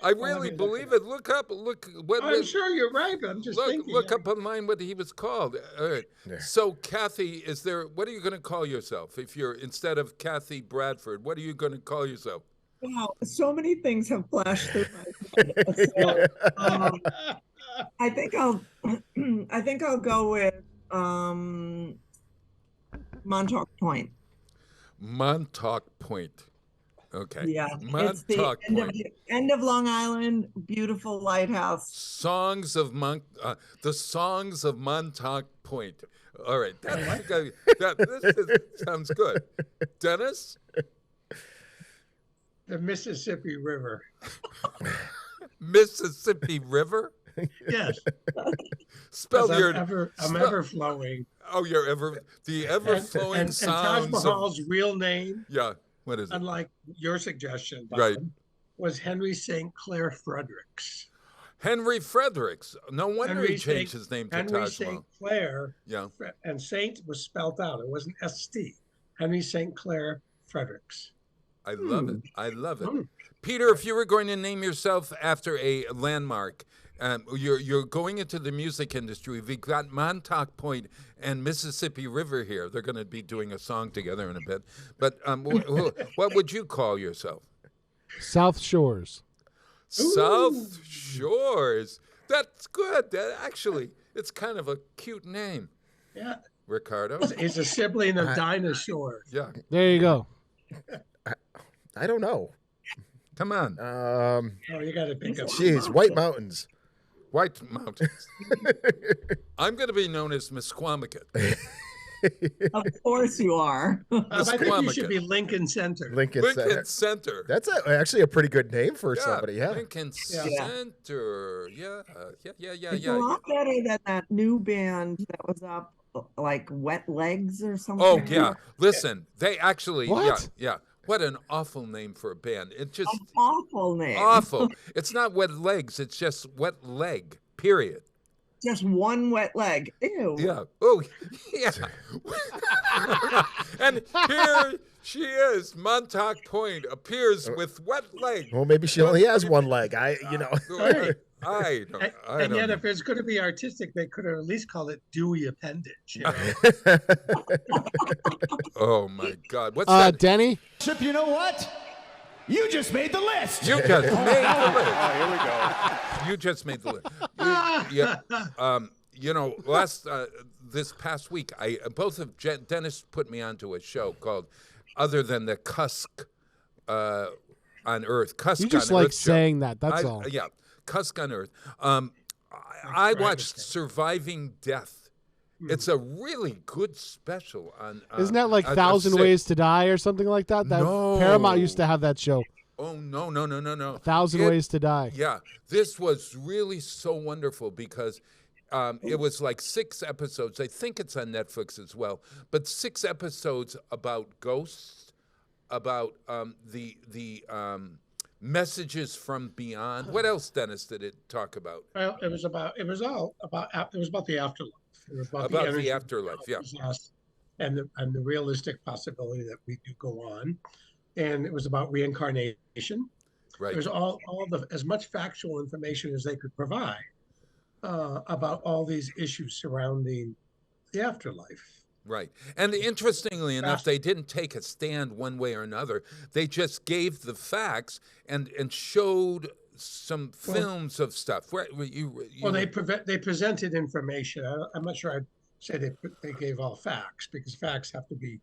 I really believe it. Look. I'm sure you're right, but I'm just thinking. Look up online what he was called. All right. Yeah. So, Kathy, what are you going to call yourself? If you're, instead of Kathy Bradford, what are you going to call yourself? Wow, so many things have flashed through my head. So, I think I'll go with Montauk Point. Montauk Point. Okay. Yeah, Montauk it's the end of Long Island, beautiful lighthouse. The songs of Montauk Point. All right, this sounds good. Dennis? The Mississippi River. Mississippi River? Yes. Spell your. I'm ever flowing. Oh, you're ever the ever flowing and sounds. And Taj Mahal's real name. Yeah. What is it? Unlike your suggestion, Bob, right, was Henry St. Clair Fredericks. Henry Fredericks. No wonder he changed his name to Henry Taj Mahal. St. Clair. Yeah. And Saint was spelled out. It wasn't St. Henry St. Clair Fredericks. I love it. I love it. Peter, if you were going to name yourself after a landmark, you're going into the music industry. We've got Montauk Point and Mississippi River here. They're going to be doing a song together in a bit. But what would you call yourself? South Shores. South Shores. That's good. Actually, it's kind of a cute name. Yeah. Ricardo. He's a sibling of Dinosaur. Yeah. There you go. I don't know. Come on. Oh, you got to pick up. Jeez, White Mountains. White Mountains. I'm going to be known as Misquamicut. Of course you are. I think you should be Lincoln Center. Lincoln Center. That's actually a pretty good name for somebody. Yeah. Lincoln Center. Yeah. It's a lot better than that new band that was up, like Wet Legs or something. Oh yeah. Listen, they actually. What? Yeah. What an awful name for a band. It just an awful name. Awful. It's not Wet Legs. It's just Wet Leg. Period. Just one wet leg. Ew. Yeah. Oh, yeah. And here she is. Montauk Point appears with wet leg. Well, maybe she only has one leg. I And yet, if it's going to be artistic, they could have at least called it Dewey Appendage. You know? Oh my God! What's that? Denny? Chip, you know what? You just made the list. You just made the list. Oh, here we go. You just made the list. This past week, both of Dennis put me onto a show called "Other Than the Cusk on Earth." Cusk you just on like Earth saying show. that. That's all. Yeah, Cusk on Earth. I watched Surviving Death. It's a really good special on. Isn't that like 1,000 Ways to Die or something like that? No. Paramount used to have that show. Oh no. 1,000 Ways to Die. Yeah, this was really so wonderful because it was like 6 episodes. I think it's on Netflix as well, but 6 episodes about ghosts, about the messages from beyond. What else, Dennis, did it talk about? Well, it was about the afterlife. It was about the afterlife, yeah, and the realistic possibility that we do go on, and it was about reincarnation. Right. It was all as much factual information as they could provide about all these issues surrounding the afterlife. Right. And interestingly enough, they didn't take a stand one way or another. They just gave the facts and showed some films of stuff. They presented information. I'm not sure I'd say they gave all facts, because facts have to be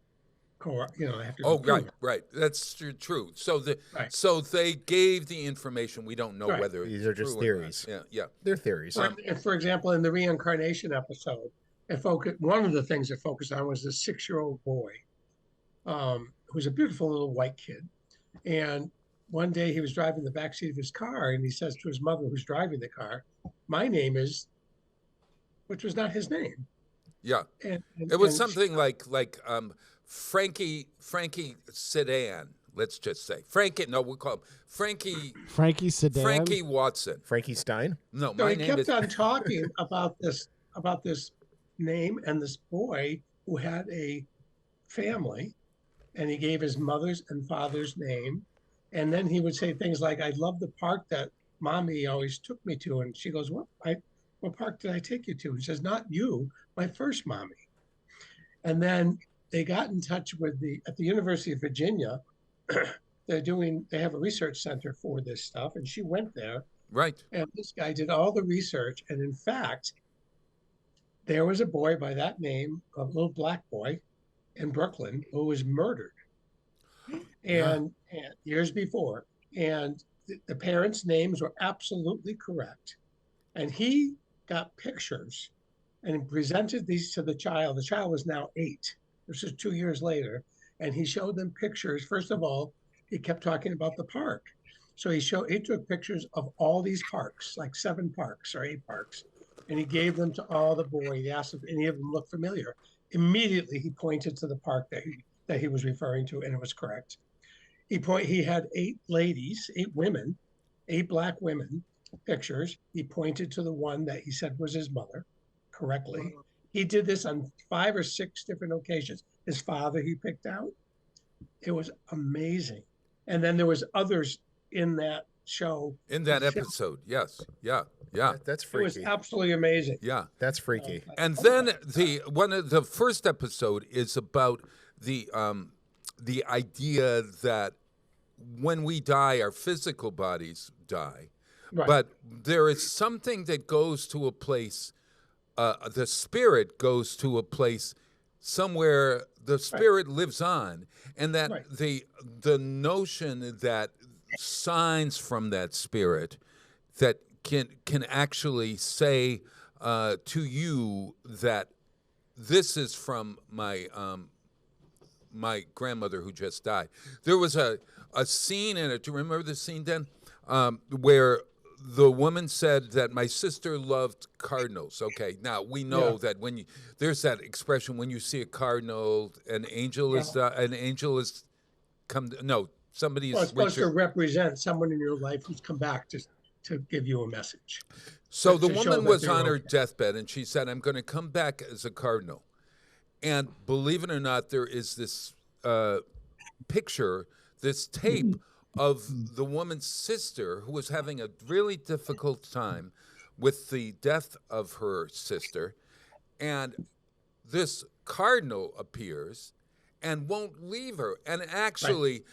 they have to be right. That's true. So so they gave the information. We don't know whether these are just theories. Yeah. They're theories. For example, in the reincarnation episode, one of the things it focused on was this 6-year-old boy, who's a beautiful little white kid. And one day he was driving the backseat of his car, and he says to his mother, who's driving the car, "My name is," which was not his name. Yeah. And it was something like Frankie Sedan. Let's just say we'll call him Frankie Sedan. Frankie Watson. Frankie Stein. No, so he kept on talking about this name and this boy who had a family, and he gave his mother's and father's name, and then he would say things like, "I love the park that Mommy always took me to," and she goes, "What park did I take you to?" He says, "Not you, my first mommy." And then they got in touch with at the University of Virginia. They have a research center for this stuff, and she went there. Right. And this guy did all the research, and in fact, there was a boy by that name, a little black boy in Brooklyn, who was murdered. And years before, and the parents' names were absolutely correct. And he got pictures and presented these to the child. The child was now 8. This is 2 years later. And he showed them pictures. First of all, he kept talking about the park. So he took pictures of all these parks, like 7 parks or 8 parks, and he gave them to all the boys. He asked if any of them looked familiar. Immediately, he pointed to the park that he was referring to, and it was correct. He had 8 ladies, 8 women, 8 black women pictures. He pointed to the one that he said was his mother correctly. He did this on 5 or 6 different occasions. His father he picked out. It was amazing. And then there was others in that show. In that episode, yes. Yeah. That's freaky. It was absolutely amazing. Yeah. That's freaky. And then the first episode is about the idea that when we die, our physical bodies die. Right. But there is something that goes to a place, the spirit goes to a place somewhere the spirit lives on, and that the notion that signs from that spirit that can actually say to you that this is from my my grandmother who just died. There was a scene in it. Do you remember the scene, Dan? Where the woman said that my sister loved cardinals. Okay, now we know that when there's that expression, when you see a cardinal, an angel is come. No, somebody is. Well, it's supposed to represent someone in your life who's come back to give you a message. So the woman was on her deathbed, and she said, "I'm going to come back as a cardinal." And believe it or not, there is this picture, this tape of the woman's sister who was having a really difficult time with the death of her sister. And this cardinal appears and won't leave her and actually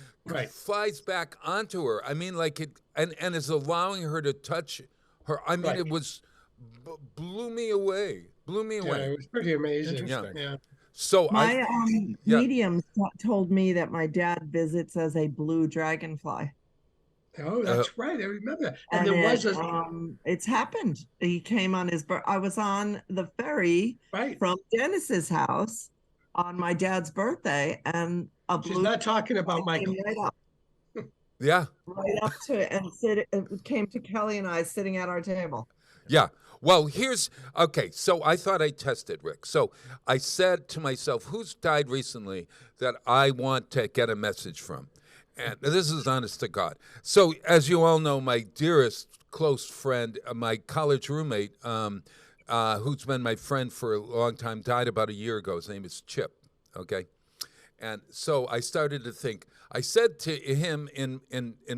flies back onto her. I mean, like it, and is allowing her to touch her. I mean, it was, blew me away. Yeah, it was pretty amazing. Yeah. So my medium told me that my dad visits as a blue dragonfly. Oh, that's right. I remember that. And there was it's happened. He came on his I was on the ferry from Dennis's house on my dad's birthday, and she's not talking about Michael. Right up. Yeah. Right up to it, and it came to Kelly and I sitting at our table. Yeah. Well, so I thought I tested Rick. So I said to myself, who's died recently that I want to get a message from? And this is honest to God. So as you all know, my dearest close friend, my college roommate, who's been my friend for a long time, died about a year ago. His name is Chip, okay? And so I started to think. I said to him in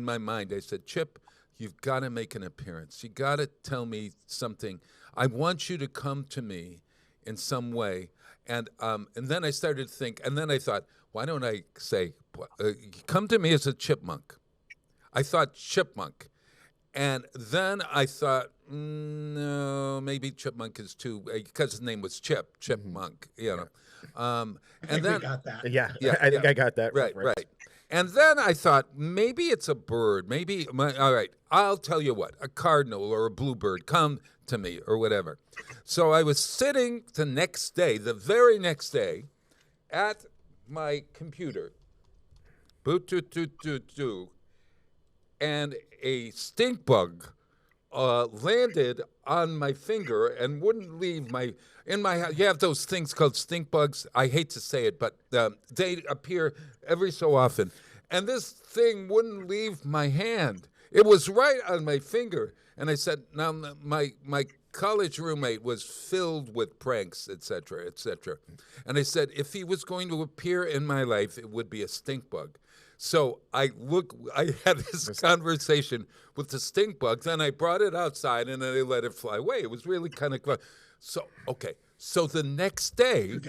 my mind, I said, Chip, you've got to make an appearance. You got to tell me something. I want you to come to me in some way. And then I started to think, and then I thought, why don't I say, come to me as a chipmunk? I thought chipmunk. And then I thought, no, maybe chipmunk is too, because his name was Chipmunk, you know. I think we got that. Yeah, I think I got that. Right. And then I thought, maybe it's a bird. All right, I'll tell you what, a cardinal or a bluebird, come to me or whatever. So I was sitting the very next day, at my computer, and a stink bug landed on my finger and wouldn't leave you have those things called stink bugs. I hate to say it, but they appear every so often. And this thing wouldn't leave my hand. It was right on my finger. And I said, now my college roommate was filled with pranks, et cetera, et cetera. And I said, if he was going to appear in my life, it would be a stink bug. So I had this conversation with the stink bug, then I brought it outside and then I let it fly away. It was really kind of fun. So the next day,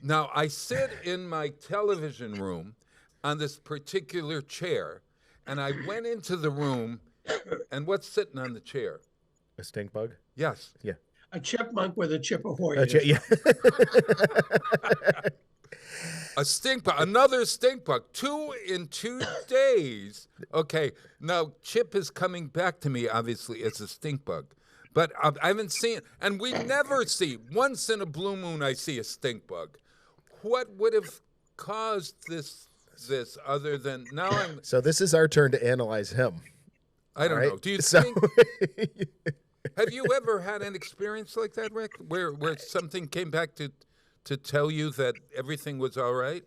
now I sit in my television room on this particular chair, and I went into the room, and what's sitting on the chair? A stink bug? Yes. Yeah. A chipmunk with a Chippehoy. A stink bug, another stink bug, 2 in 2 days. Okay, now Chip is coming back to me, obviously, as a stink bug. But I haven't seen, and we never see, once in a blue moon I see a stink bug. What would have caused this other than, now I'm... So this is our turn to analyze him. I don't know. Do you think? Have you ever had an experience like that, Rick, where something came back to tell you that everything was all right?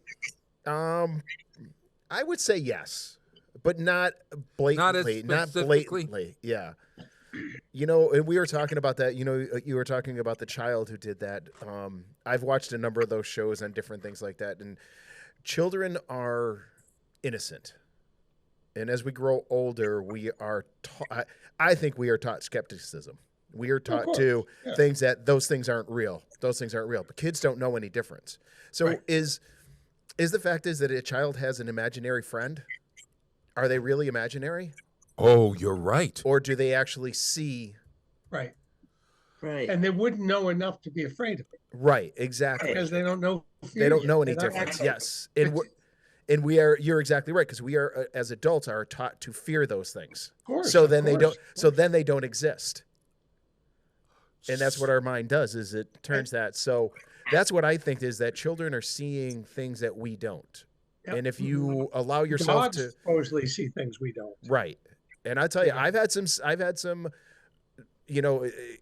I would say yes, but not blatantly. Not blatantly. Yeah. And we were talking about that. You were talking about the child who did that. I've watched a number of those shows on different things like that, and children are innocent. And as we grow older, we are taught. I think we are taught skepticism. We are taught to things that those things aren't real. Those things aren't real. But kids don't know any difference. So is the fact is that a child has an imaginary friend? Are they really imaginary? Oh, you're right. Or do they actually see? Right. Right. And they wouldn't know enough to be afraid of it. Right. Exactly. Because they don't know. They don't know any difference. Yes. And you're exactly right, because we are, as adults, are taught to fear those things. Of course. So then they don't. So then they don't exist. And that's what our mind does, is it turns that. So that's what I think, is that children are seeing things that we don't. Yep. And if you allow yourself Dogs to supposedly see things we don't. Right. And I tell you, I've had some,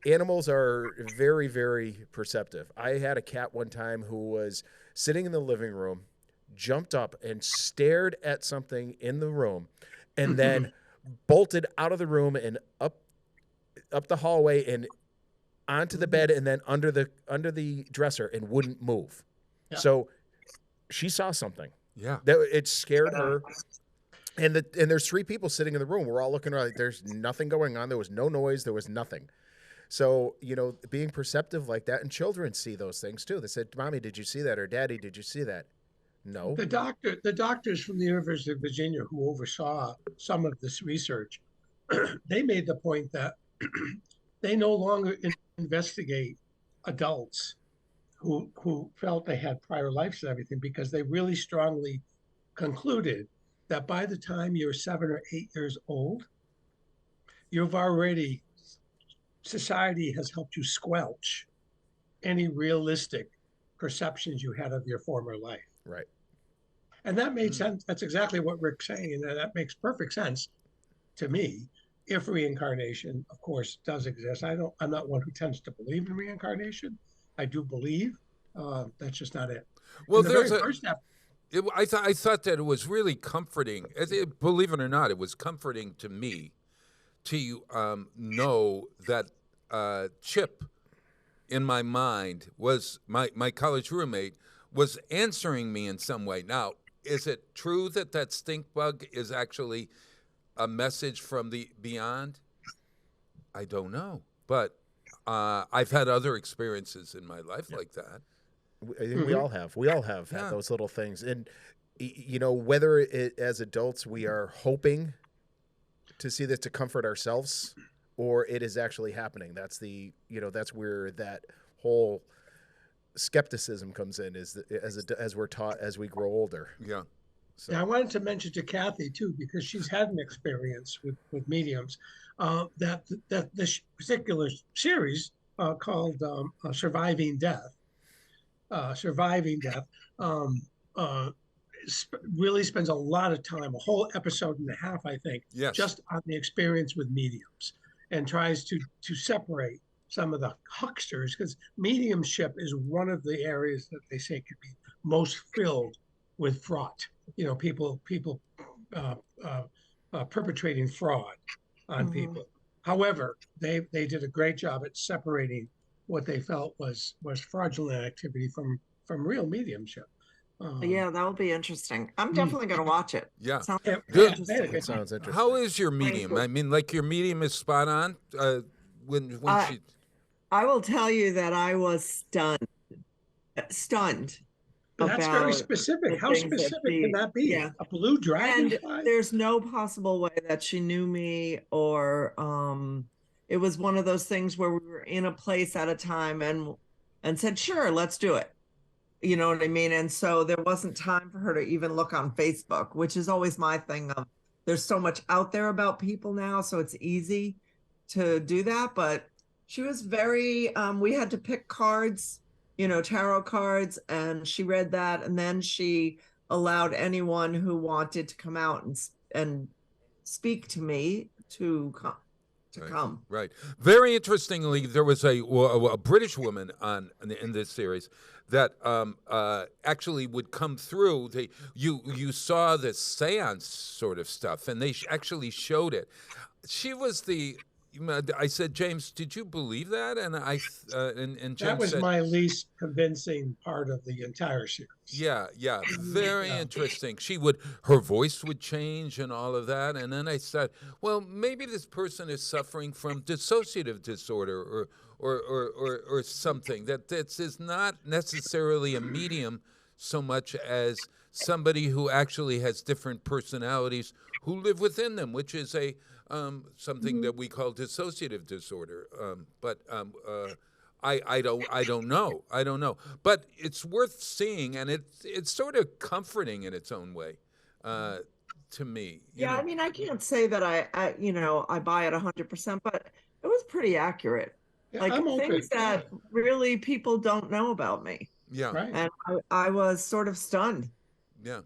animals are very, very perceptive. I had a cat one time who was sitting in the living room, jumped up and stared at something in the room, and then bolted out of the room and up the hallway and onto the bed, and then under the dresser, and wouldn't move. Yeah. So she saw something. Yeah. That it scared her. And there's three people sitting in the room. We're all looking around like there's nothing going on. There was no noise. There was nothing. So, being perceptive like that, and children see those things too. They said, "Mommy, did you see that?" Or, "Daddy, did you see that?" No. The doctors from the University of Virginia who oversaw some of this research, they made the point that they no longer investigate adults who felt they had prior lives and everything, because they really strongly concluded that by the time you're 7 or 8 years old, society has helped you squelch any realistic perceptions you had of your former life. Right. And that made sense. That's exactly what Rick's saying. And that makes perfect sense to me. If reincarnation, of course, does exist. I'm not one who tends to believe in reincarnation. I do believe. That's just not it. Well, I thought that it was really comforting. Believe it or not, it was comforting to me to know that Chip, in my mind, was my college roommate, was answering me in some way. Now, is it true that stink bug is actually a message from the beyond? I don't know, but I've had other experiences in my life like that. I think we all have. We all have had those little things, and whether as adults we are hoping to see this to comfort ourselves, or it is actually happening. That's that's where that whole skepticism comes in, as we're taught as we grow older. Yeah. So. Yeah, I wanted to mention to Kathy too, because she's had an experience with mediums, that this particular series called Surviving Death. Really spends a lot of time, a whole episode and a half, I think, just on the experience with mediums, and tries to separate some of the hucksters, because mediumship is one of the areas that they say could be most filled with fraud. People perpetrating fraud on people. However, they did a great job at separating what they felt was fraudulent activity from real mediumship. Yeah, that will be interesting. I'm definitely going to watch it. Yeah. Sounds interesting. How is your medium? I mean, like, your medium is spot on. When she, I will tell you that I was stunned. That's very specific. How specific can that be? Yeah. A blue dragon? And there's no possible way that she knew me, or it was one of those things where we were in a place at a time and said, sure, let's do it. You know what I mean? And so there wasn't time for her to even look on Facebook, which is always my thing of, there's so much out there about people now, so it's easy to do that. But she was very, we had to pick cards, tarot cards, and she read that, and then she allowed anyone who wanted to come out and speak to me to come. Right. Very interestingly, there was a British woman in this series that actually would come through. You saw this seance sort of stuff, and they actually showed it. She was I said, James, did you believe that? And and James that was said, my least convincing part of the entire series. Yeah, very interesting. Her voice would change and all of that. And then I said, well, maybe this person is suffering from dissociative disorder or something. That this is not necessarily a medium so much as somebody who actually has different personalities who live within them, which is something that we call dissociative disorder. I don't know. But it's worth seeing, and it's sort of comforting in its own way, to me. You know? I mean, I can't say that I buy it 100%, but it was pretty accurate. Yeah, like things that really people don't know about me. Yeah. Right. And I was sort of stunned. Yeah.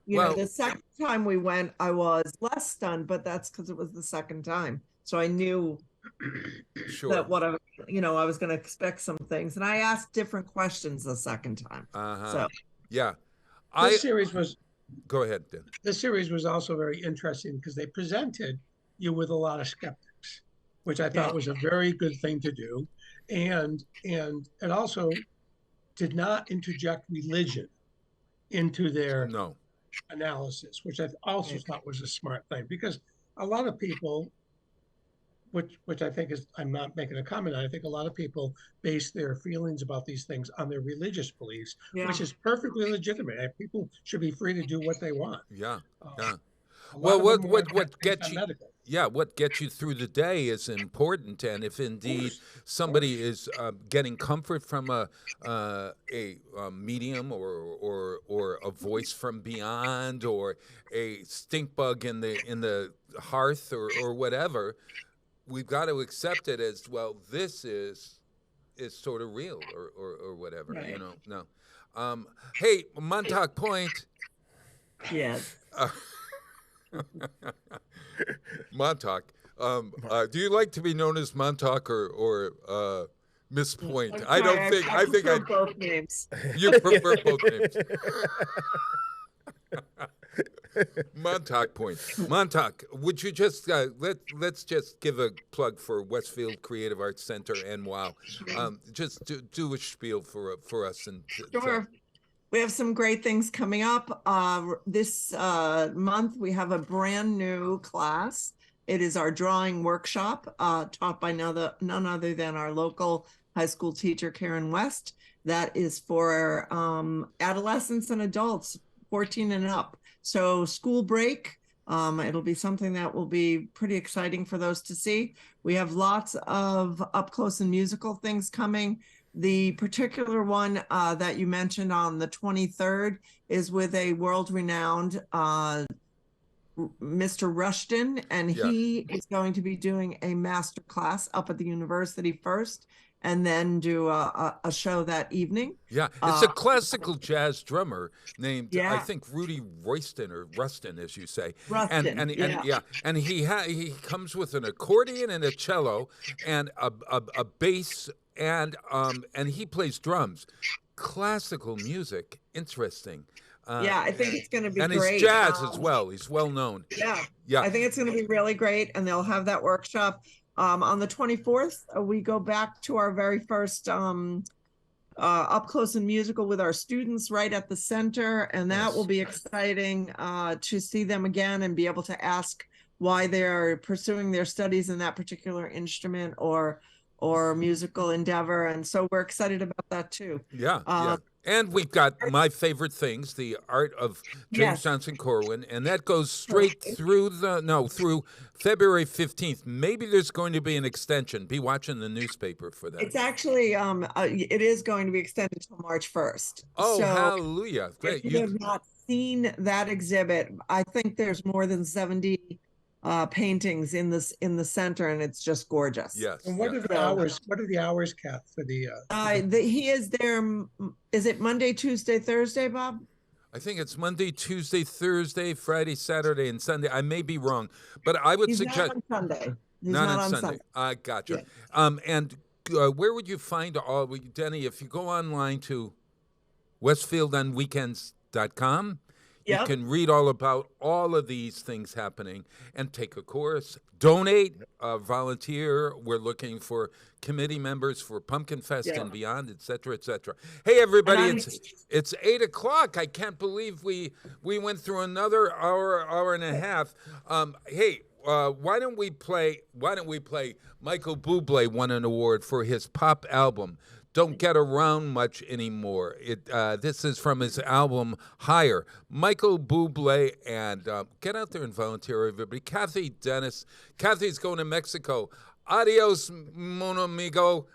You know, the second time we went, I was less stunned, but that's because it was the second time. So I knew that I was going to expect some things, and I asked different questions the second time. So yeah, this series was. Go ahead, Dan. This series was also very interesting because they presented you with a lot of skeptics, which I thought was a very good thing to do, and it also did not interject religion into their analysis, which I also thought was a smart thing, because a lot of people, which I think is, I'm not making a comment on, I think a lot of people base their feelings about these things on their religious beliefs, which is perfectly legitimate. People should be free to do what they want. Well, what gets you? Yeah, what gets you through the day is important, and if indeed somebody is getting comfort from a medium or a voice from beyond or a stink bug in the hearth or whatever, we've got to accept it as, well, this is sort of real or whatever, right. No. Hey, Montauk Point. Yes. Montauk. Do you like to be known as Montauk or Miss Point? I prefer both names. You prefer both names. Montauk Point. Montauk, would you just let's just give a plug for Westfield Creative Arts Center and WOW. Just do a spiel for us and sure. We have some great things coming up. This month, we have a brand new class. It is our drawing workshop taught by none other than our local high school teacher, Karen West. That is for adolescents and adults, 14 and up. So school break, it'll be something that will be pretty exciting for those to see. We have lots of up close and musical things coming. The particular one that you mentioned on the 23rd is with a world-renowned Mr. Rushton, and he is going to be doing a master class up at the university first, and then do a show that evening. Yeah, it's a classical jazz drummer named, I think, Rudy Royston, or Rustin, as you say. Rustin, and he comes with an accordion and a cello and a bass, and he plays drums. Classical music, interesting. I think it's going to be great. And he's jazz as well. He's well known. Yeah. I think it's going to be really great, and they'll have that workshop. On the 24th, we go back to our very first up close and musical with our students right at the center, and that will be exciting to see them again and be able to ask why they're pursuing their studies in that particular instrument or musical endeavor, and so we're excited about that too. And we've got my favorite things, the art of James Johnson Corwin, and that goes straight through through February 15th. Maybe there's going to be an extension. Be watching the newspaper for that. It's actually it is going to be extended till March 1st. Oh, so hallelujah! Great. If you have not seen that exhibit, I think there's more than 70 paintings in the center, and it's just gorgeous. Yes. And what are the hours? What are the hours, Kath, for the? He is there. Is it Monday, Tuesday, Thursday, Bob? I think it's Monday, Tuesday, Thursday, Friday, Saturday, and Sunday. I may be wrong, but I would He's suggest not on Sunday. He's not not on on Sunday. Sunday. I gotcha. Yeah. And where would you find all, Denny? If you go online to westfieldonweekends.com, you Yep. can read all about all of these things happening and take a course, donate, volunteer. We're looking for committee members for Pumpkin Fest and beyond, et cetera, et cetera. Hey, everybody, it's 8 o'clock. I can't believe we went through another hour and a half. Hey, why don't we play Michael Bublé won an award for his pop album, Don't Get Around Much Anymore. This is from his album Higher. Michael Bublé, and get out there and volunteer, everybody. Kathy Dennis. Kathy's going to Mexico. Adios, mon amigo.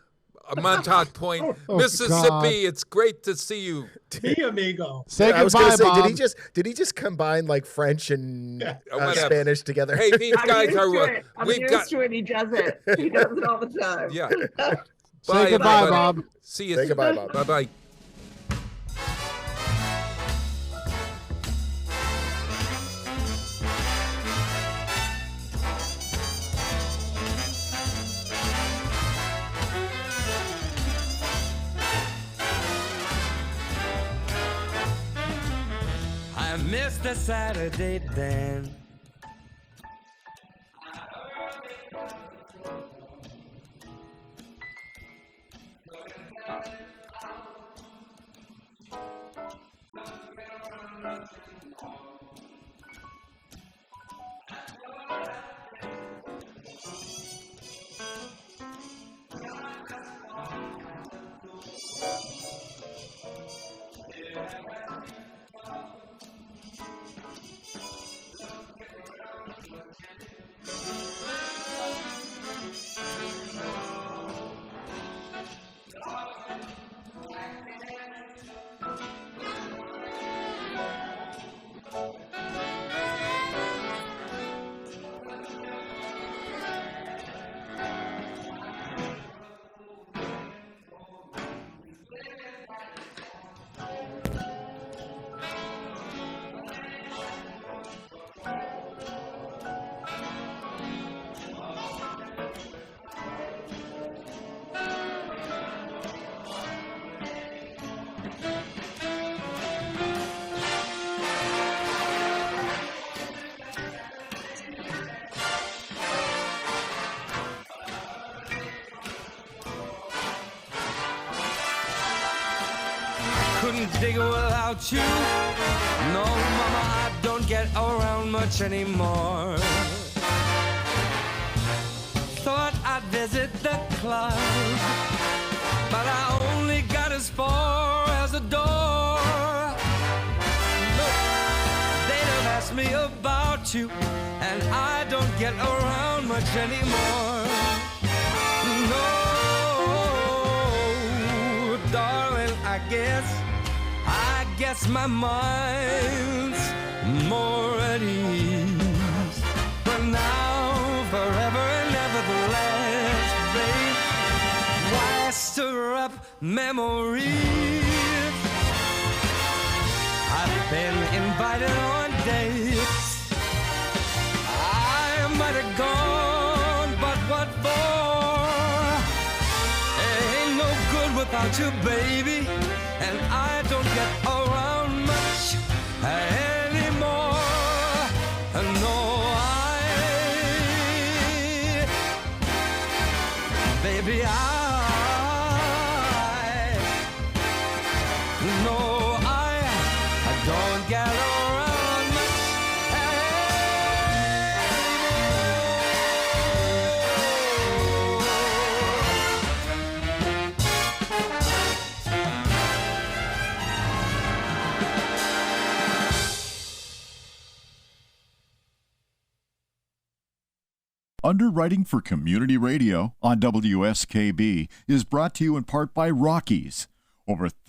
Montauk Point, Mississippi. God. It's great to see you. Mi amigo. Say I was gonna goodbye, say, Bob. did he just combine like French and Whatever. Spanish together? Hey, these guys are. I'm We've used got. to it. He does it. He does it all the time. Yeah. Say goodbye, everybody. Bob. See you. Say goodbye, Bob. Bye bye. I missed the Saturday then. Couldn't dig without you. No, mama, I don't get around much anymore. Thought I'd visit the club, but I only got as far as the door. Look, they don't ask me about you, and I don't get around much anymore. No, darling, I guess my mind's more at ease. But now, forever and nevertheless, babe, why stir up memories? I've been invited on dates. I might have gone, but what for? Ain't no good without you, baby. And I don't get around much anymore. No, baby, I don't get around much Underwriting for Community Radio on WSKB is brought to you in part by Rockies. Over